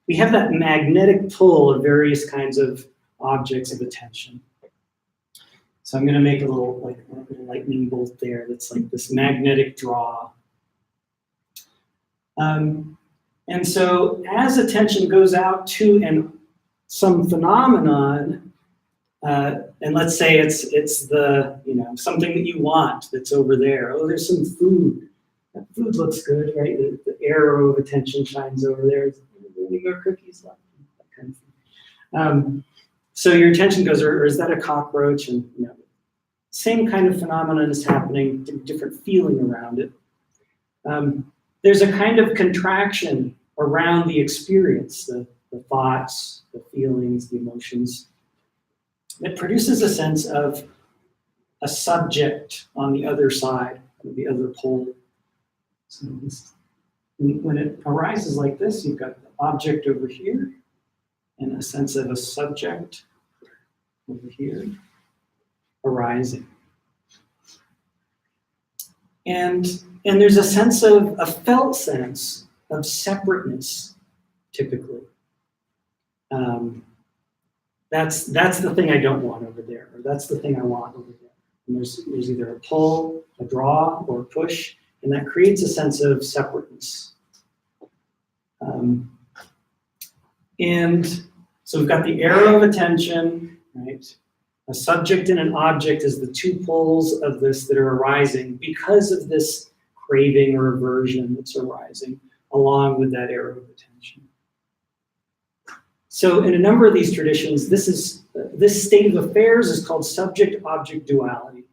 we have that magnetic pull of various kinds of objects of attention. So I'm going to make a little lightning bolt there that's like this magnetic draw. And so as attention goes out to some phenomenon, and let's say it's the something that you want that's over there. Oh, there's some food. That food looks good, right? The arrow of attention shines over there. Any more cookies left? That kind of thing. So your attention goes, or is that a cockroach? And same kind of phenomenon is happening, different feeling around it. There's a kind of contraction around the experience, the thoughts, the feelings, the emotions. It produces a sense of a subject on the other side, the other pole. So when it arises like this, you've got the object over here and a sense of a subject over here arising. And there's a sense of, a felt sense of separateness, typically. That's the thing I don't want over there, or that's the thing I want over there. And there's either a pull, a draw, or a push, and that creates a sense of separateness. And so we've got the arrow of attention, right? A subject and an object is the two poles of this that are arising because of this craving or aversion that's arising along with that arrow of attention. So in a number of these traditions, this state of affairs is called subject-object duality.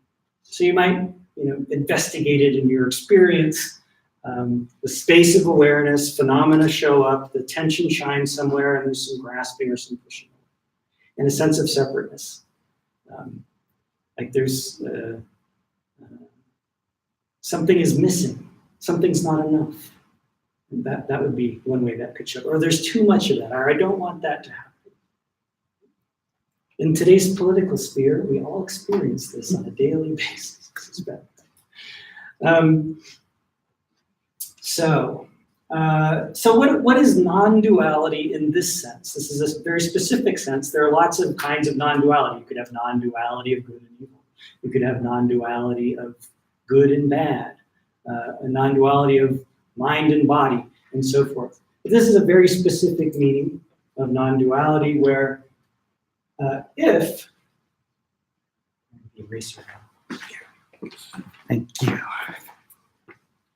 So you might investigate it in your experience. The space of awareness, phenomena show up, the tension shines somewhere, and there's some grasping or some pushing, and a sense of separateness. Like there's something is missing, something's not enough. And that would be one way that could show up. Or there's too much of that, or I don't want that to happen. In today's political sphere, we all experience this on a daily basis. So what is non-duality in this sense? This is a very specific sense. There are lots of kinds of non-duality. You could have non-duality of good and evil. You could have non-duality of good and bad, a non-duality of mind and body, and so forth. But this is a very specific meaning of non-duality where if, eraser. Thank you.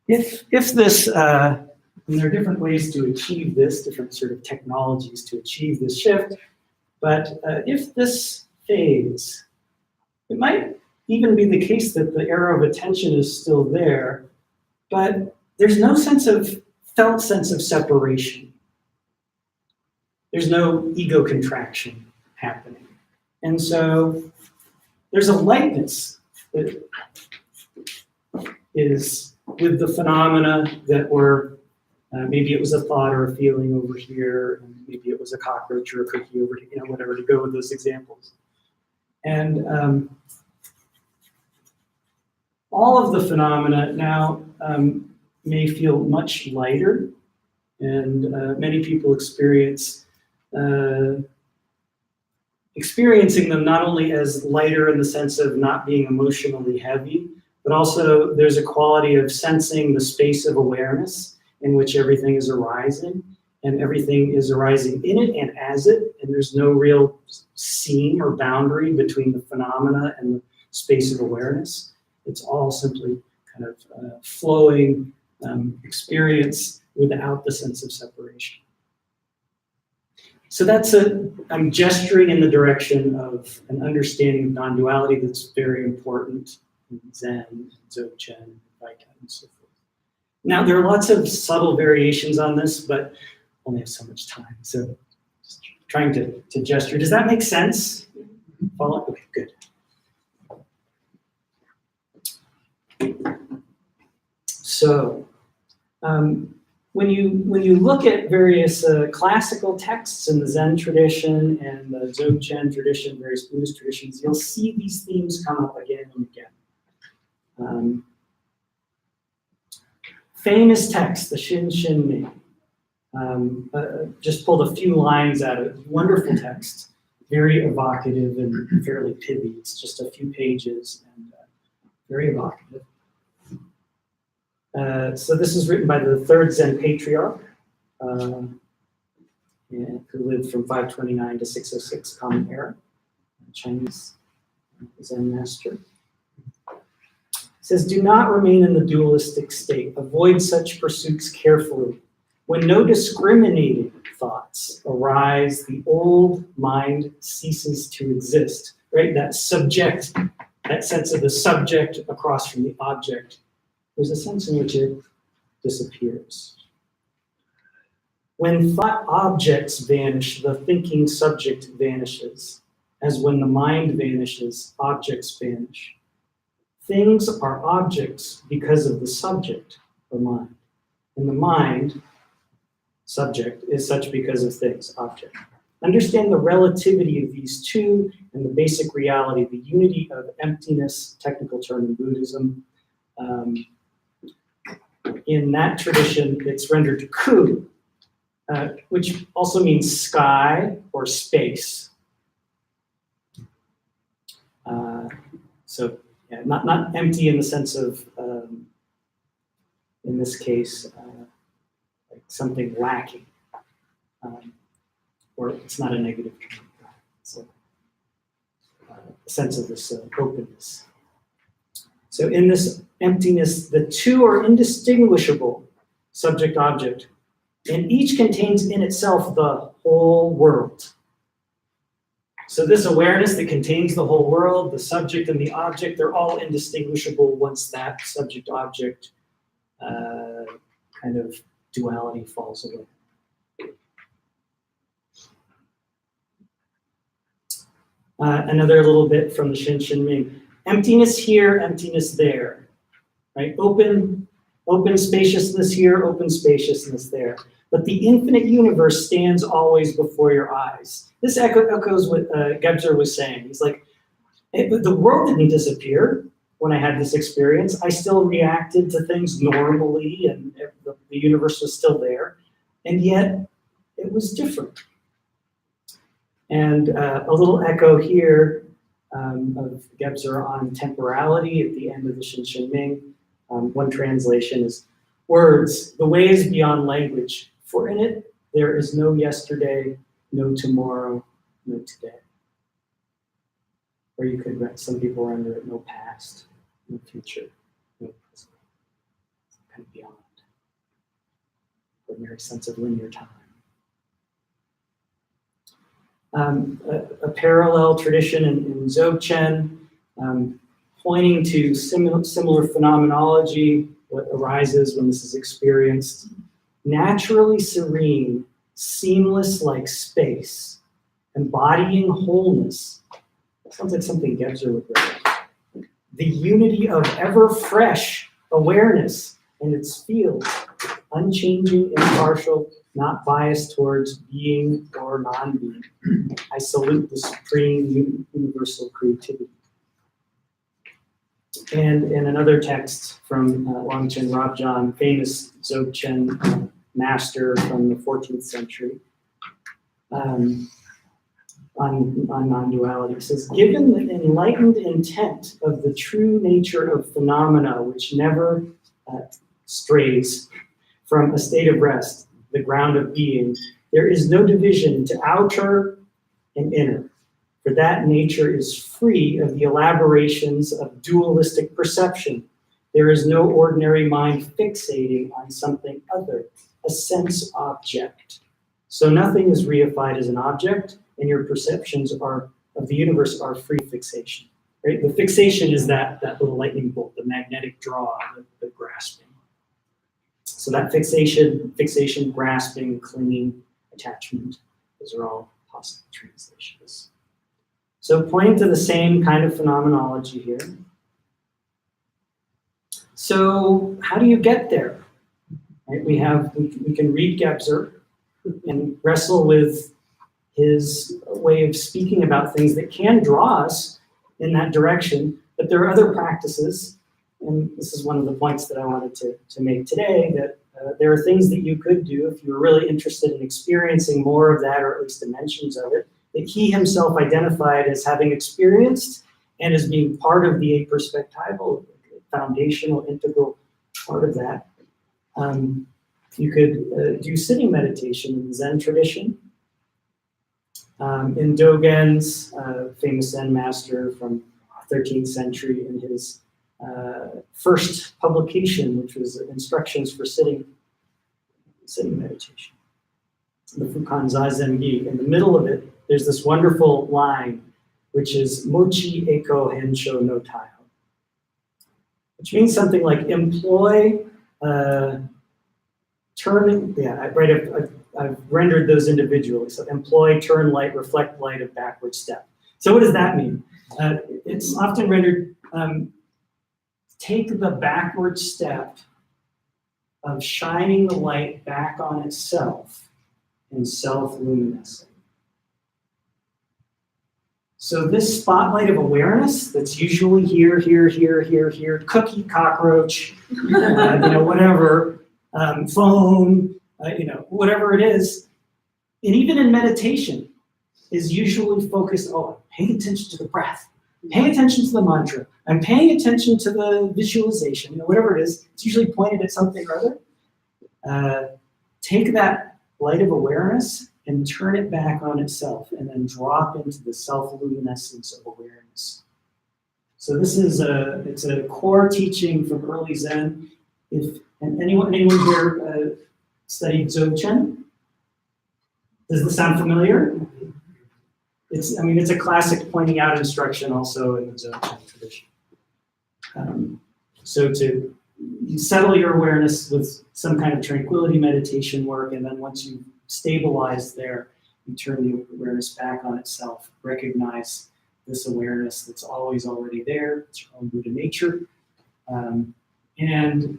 If this, and there are different ways to achieve this, different sort of technologies to achieve this shift, but if this fades, it might even be the case that the arrow of attention is still there, but there's no felt sense of separation. There's no ego contraction happening. And so there's a lightness that is with the phenomena that were, maybe it was a thought or a feeling over here, and maybe it was a cockroach or a cookie over here, whatever, to go with those examples. And all of the phenomena now may feel much lighter, and many people experiencing them not only as lighter in the sense of not being emotionally heavy, but also there's a quality of sensing the space of awareness in which everything is arising, and everything is arising in it and as it, and there's no real seam or boundary between the phenomena and the space of awareness. It's all simply kind of flowing experience without the sense of separation. So I'm gesturing in the direction of an understanding of non-duality that's very important in Zen, Dzogchen, Vaikan, and so forth. Now, there are lots of subtle variations on this, but only have so much time. So just trying to gesture. Does that make sense? Follow? Okay, good. So when you look at various classical texts in the Zen tradition and the Dzogchen tradition, various Buddhist traditions, you'll see these themes come up again and again. Famous text, the Shin Shin Mi. Just pulled a few lines out of it. Wonderful text, very evocative and fairly pithy. It's just a few pages and very evocative. So this is written by the third Zen patriarch, who lived from 529 to 606 Common Era, Chinese Zen master. It says, do not remain in the dualistic state. Avoid such pursuits carefully. When no discriminating thoughts arise, the old mind ceases to exist, right? That subject, that sense of the subject across from the object, there's a sense in which it disappears. When thought objects vanish, the thinking subject vanishes. As when the mind vanishes, objects vanish. Things are objects because of the subject, the mind. And the mind, subject, is such because of things, object. Understand the relativity of these two and the basic reality, the unity of emptiness, technical term in Buddhism. In that tradition, it's rendered ku, which also means sky or space. So yeah, not empty in the sense of, in this case, like something lacking, or it's not a negative term. It's a sense of this openness. So in this emptiness, the two are indistinguishable, subject-object, and each contains in itself the whole world. So this awareness that contains the whole world, the subject and the object, they're all indistinguishable once that subject-object kind of duality falls away. Another little bit from the Shin Shin Mi. Emptiness here, emptiness there, right? Open spaciousness here, open spaciousness there. But the infinite universe stands always before your eyes. This echoes what Gebser was saying. He's like, the world didn't disappear when I had this experience. I still reacted to things normally, and the universe was still there. And yet, it was different. And a little echo here of Gebser on temporality at the end of the Shin Shin Mi. One translation is, words, the way is beyond language, for in it there is no yesterday, no tomorrow, no today. Or you could write, some people render it, no past, no future, no present. It's kind of beyond. Ordinary sense of linear time. A parallel tradition in Dzogchen, pointing to similar phenomenology, what arises when this is experienced. Naturally serene, seamless like space, embodying wholeness. That sounds like something Gebser would write. The unity of ever-fresh awareness in its field, unchanging, impartial, not biased towards being or non-being. I salute the supreme universal creativity. And in another text from Longchen Rabjan, famous Dzogchen master from the 14th century, on non-duality, it says, given the enlightened intent of the true nature of phenomena which never strays from a state of rest, the ground of being, there is no division into outer and inner, for that nature is free of the elaborations of dualistic perception. There is no ordinary mind fixating on something other, a sense object. So nothing is reified as an object, and your perceptions of the universe are free fixation. Right? The fixation is that little lightning bolt, the magnetic draw, the grasping. So that fixation, grasping, clinging, attachment, those are all possible translations. So pointing to the same kind of phenomenology here. So how do you get there? Right? We can read Gebser and wrestle with his way of speaking about things that can draw us in that direction, but there are other practices, and this is one of the points that I wanted to make today, that there are things that you could do if you're really interested in experiencing more of that, or at least dimensions of it, that he himself identified as having experienced and as being part of the perspectival, foundational, integral part of that. You could do sitting meditation in the Zen tradition. In Dogen's famous Zen master from 13th century, in his first publication, which was instructions for sitting meditation, the Fukan Zazen Gi. In the middle of it, there's this wonderful line, which is Mochi Eko Hensho no Taio, which means something like employ, turning, I've rendered those individually. So employ, turn light, reflect light of backward step. So what does that mean? It's often rendered, take the backward step of shining the light back on itself in self-luminescence. So this spotlight of awareness that's usually here, cookie, cockroach, whatever, phone, whatever it is, and even in meditation, is usually focused on paying attention to the breath, paying attention to the mantra, I'm paying attention to the visualization, whatever it is, it's usually pointed at something or other. Take that light of awareness and turn it back on itself, and then drop into the self-luminescence of awareness. So this is it's a core teaching from early Zen. If anyone here studied Dzogchen? Does this sound familiar? It's a classic pointing out instruction also in the Dzogchen tradition. So you settle your awareness with some kind of tranquility meditation work, and then once you stabilize there, you turn the awareness back on itself. Recognize this awareness that's always already there. It's your own Buddha nature. And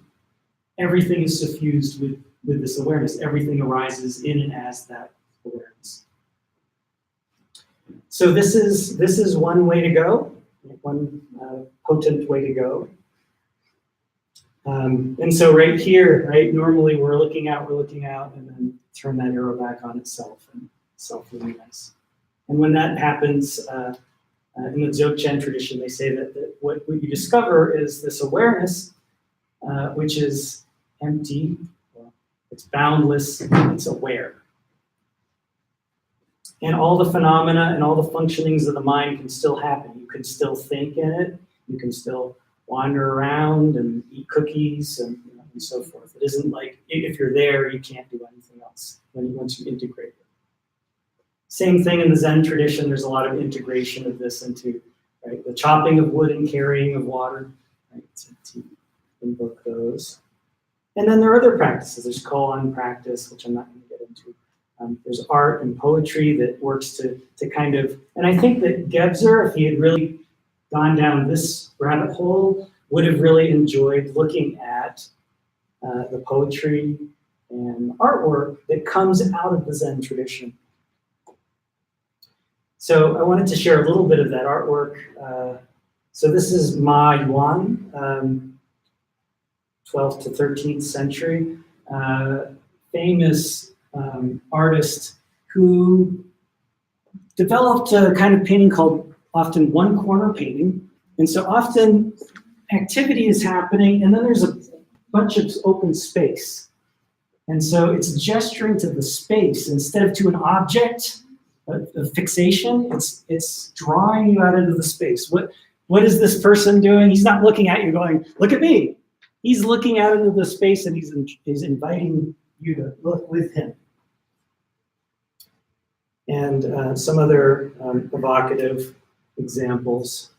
everything is suffused with this awareness. Everything arises in and as that awareness. So this is one way to go, one potent way to go. And so right here, right, normally we're looking out, and then turn that arrow back on itself and self-luminous. And when that happens, in the Dzogchen tradition, they say that what you discover is this awareness, which is empty, it's boundless, it's aware. And all the phenomena and all the functionings of the mind can still happen. You can still think in it, you can still wander around and eat cookies and so forth. It isn't like if you're there, you can't do anything else once you integrate it. Same thing in the Zen tradition. There's a lot of integration of this into the chopping of wood and carrying of water, right, to invoke those. And then there are other practices. There's koan practice, which I'm not going to get into. There's art and poetry that works to kind of, and I think that Gebser, if he had really gone down this rabbit hole, would have really enjoyed looking at the poetry and artwork that comes out of the Zen tradition. So I wanted to share a little bit of that artwork. So this is Ma Yuan, 12th to 13th century, famous artist who developed a kind of painting called often one corner painting. And so often activity is happening and then there's a bunch of open space. And so it's gesturing to the space instead of to an object of fixation. It's drawing you out into the space. What is this person doing? He's not looking at you going, look at me. He's looking out into the space and he's inviting you to look with him. And some other evocative examples.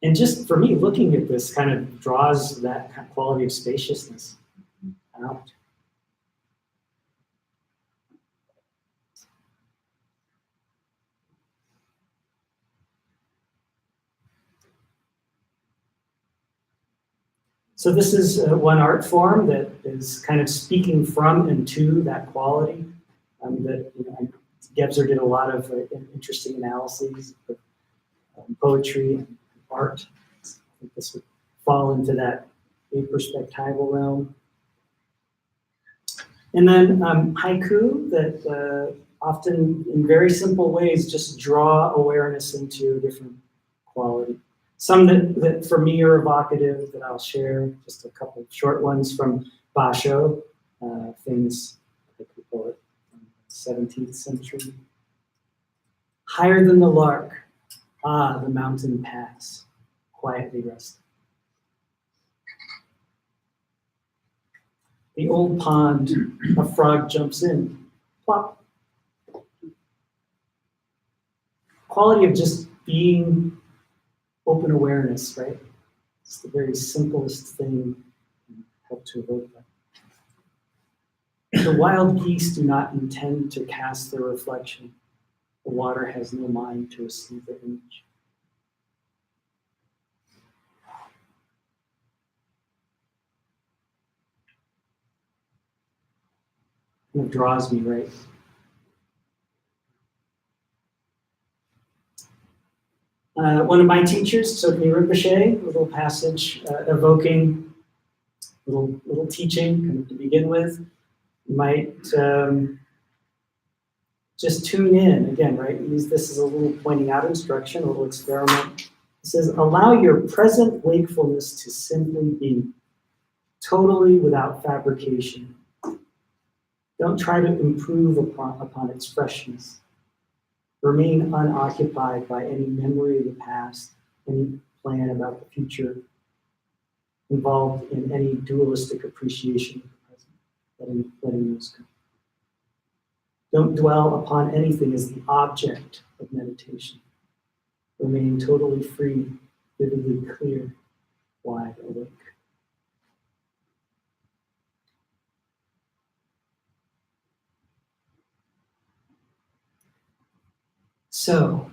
And just for me, looking at this kind of draws that quality of spaciousness out. So this is one art form that is kind of speaking from and to that quality. That Gebser did a lot of interesting analyses of poetry and art. I think this would fall into that aperspectival realm. And then haiku that often in very simple ways just draw awareness into a different quality. Some that for me are evocative that I'll share, just a couple of short ones from Basho, famous haiku poet from the 17th century. Higher than the lark, the mountain pass, quietly resting. The old pond, a frog jumps in, plop. Quality of just being open awareness, right? It's the very simplest thing that help to evoke that. The wild geese do not intend to cast their reflection. The water has no mind to receive their image. And it draws me, right? One of my teachers, Sokni Rinpoche, a little passage evoking, little teaching kind of to begin with. You might just tune in again, right? Use this as a little pointing out instruction, a little experiment. It says, allow your present wakefulness to simply be, totally without fabrication. Don't try to improve upon its freshness. Remain unoccupied by any memory of the past, any plan about the future, involved in any dualistic appreciation of the present, letting those go. Don't dwell upon anything as the object of meditation. Remain totally free, vividly clear, wide awake. So,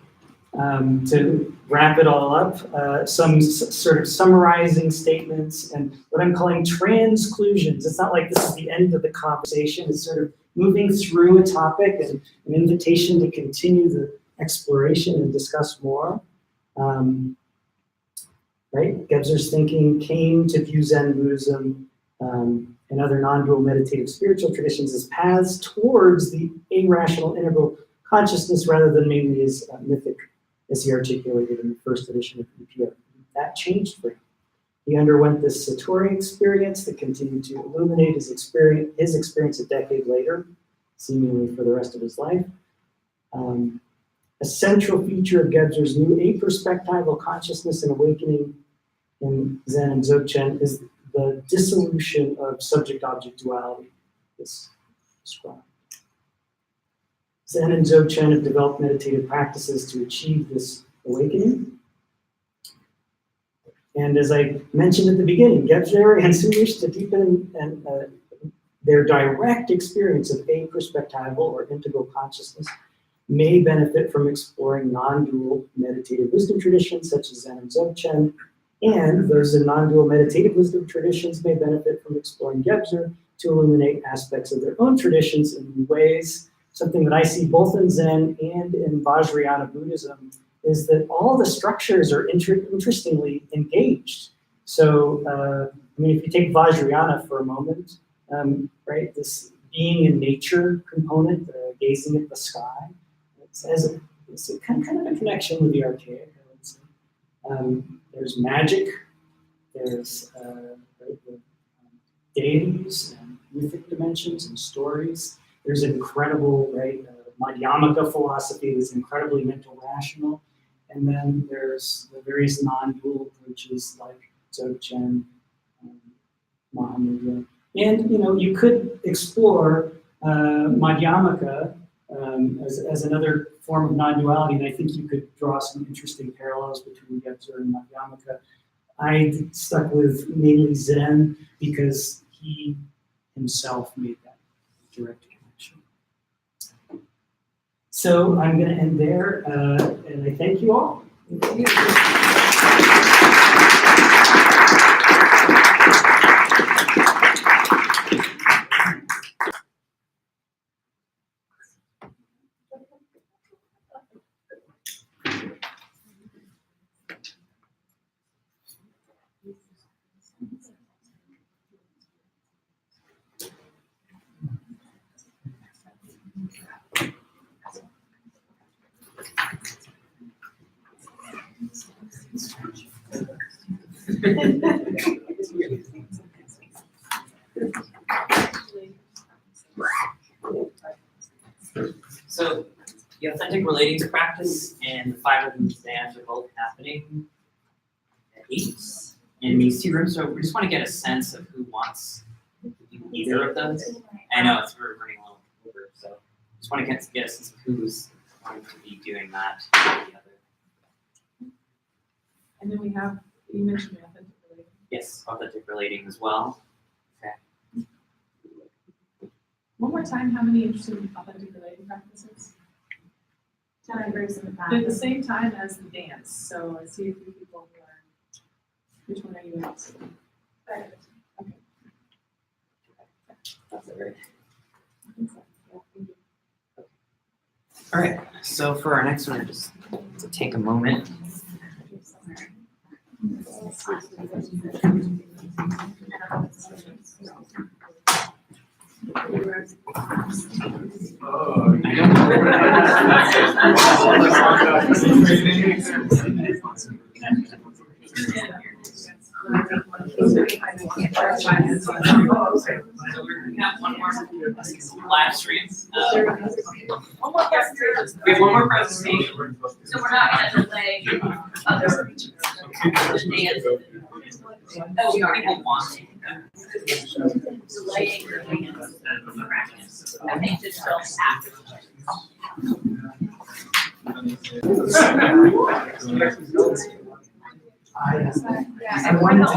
to wrap it all up, some sort of summarizing statements and what I'm calling transclusions. It's not like this is the end of the conversation. It's sort of moving through a topic and an invitation to continue the exploration and discuss more. Right? Gebser's thinking came to view Zen Buddhism and other non-dual meditative spiritual traditions as paths towards the irrational integral consciousness rather than mainly as mythic, as he articulated in the first edition of EPR. That changed for him. He underwent this Satori experience that continued to illuminate his experience a decade later, seemingly for the rest of his life. A central feature of Gebser's new aperspectival consciousness and awakening in Zen and Dzogchen is the dissolution of subject-object duality. This described. Zen and Dzogchen have developed meditative practices to achieve this awakening. And as I mentioned at the beginning, Gebser and Sulish to deepen their direct experience of aperspectival or integral consciousness may benefit from exploring non-dual meditative wisdom traditions such as Zen and Dzogchen, and those in non-dual meditative wisdom traditions may benefit from exploring Gebser to illuminate aspects of their own traditions in new ways. Something that I see both in Zen and in Vajrayana Buddhism is that all the structures are interestingly engaged. So, I mean, if you take Vajrayana for a moment, right, this being in nature component, gazing at the sky, it's kind of a connection with the archaic, I would say. There's magic, there's the deities and mythic dimensions and stories. There's an incredible, Madhyamaka philosophy that's incredibly mental rational. And then there's the various non-dual approaches like Dzogchen, Mahamudra. And you could explore Madhyamaka as another form of non-duality, and I think you could draw some interesting parallels between Gebser and Madhyamaka. I stuck with mainly Zen because he himself made that direct connection. So I'm going to end there, and I thank you all. So the authentic relatings practice and the 5 rhythms dance are both happening at 8 in these 2 rooms. So we just want to get a sense of who wants to do either of those. I know we're running a little over, so just want to get a sense of who's going to be doing that or the other. And then you mentioned the authentic relating. Yes, authentic relating as well. Okay. One more time, how many interesting authentic relating practices? 10 groups in the back. They're the same time as the dance, so I see a few people who are, which one are you interested in? Okay. That's it, right? I think so. Yeah, thank you. All right, so for our next one, just to take a moment. One more live stream. We have one more presentation. So we're not gonna delay other dance. Oh, people want. Delaying your dance practice. I think just don't have to. I wanted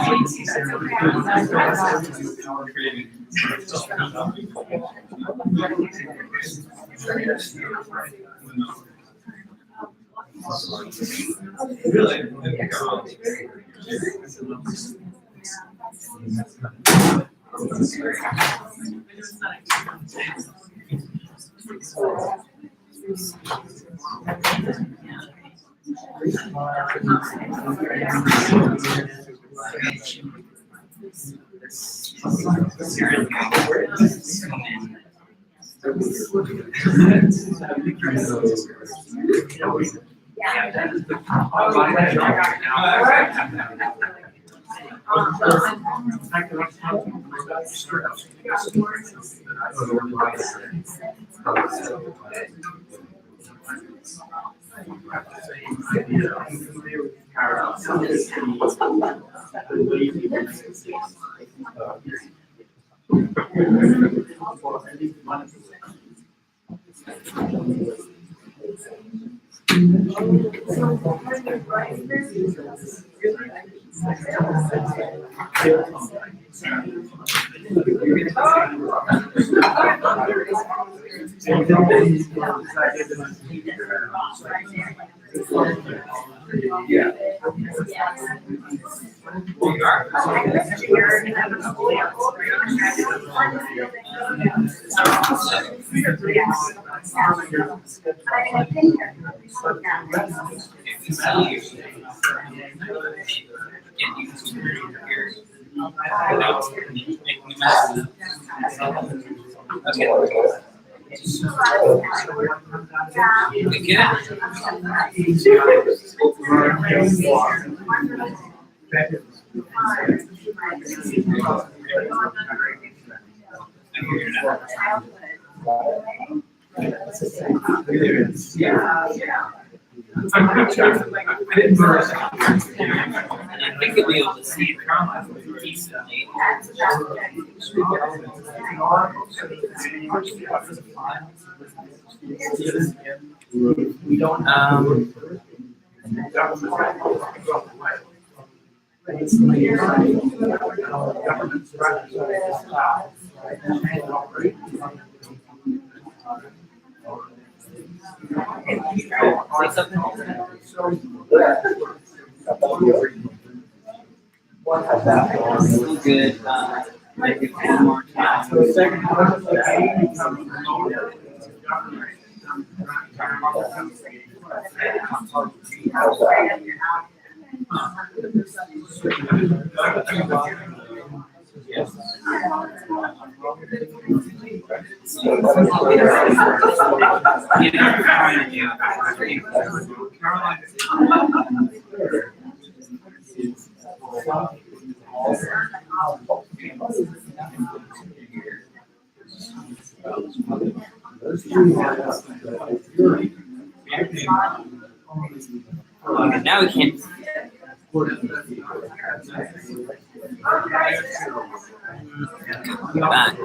I think you'll be able to see it decently. We don't. Say something. Still good. Maybe one more time. Okay, now we can't. Back.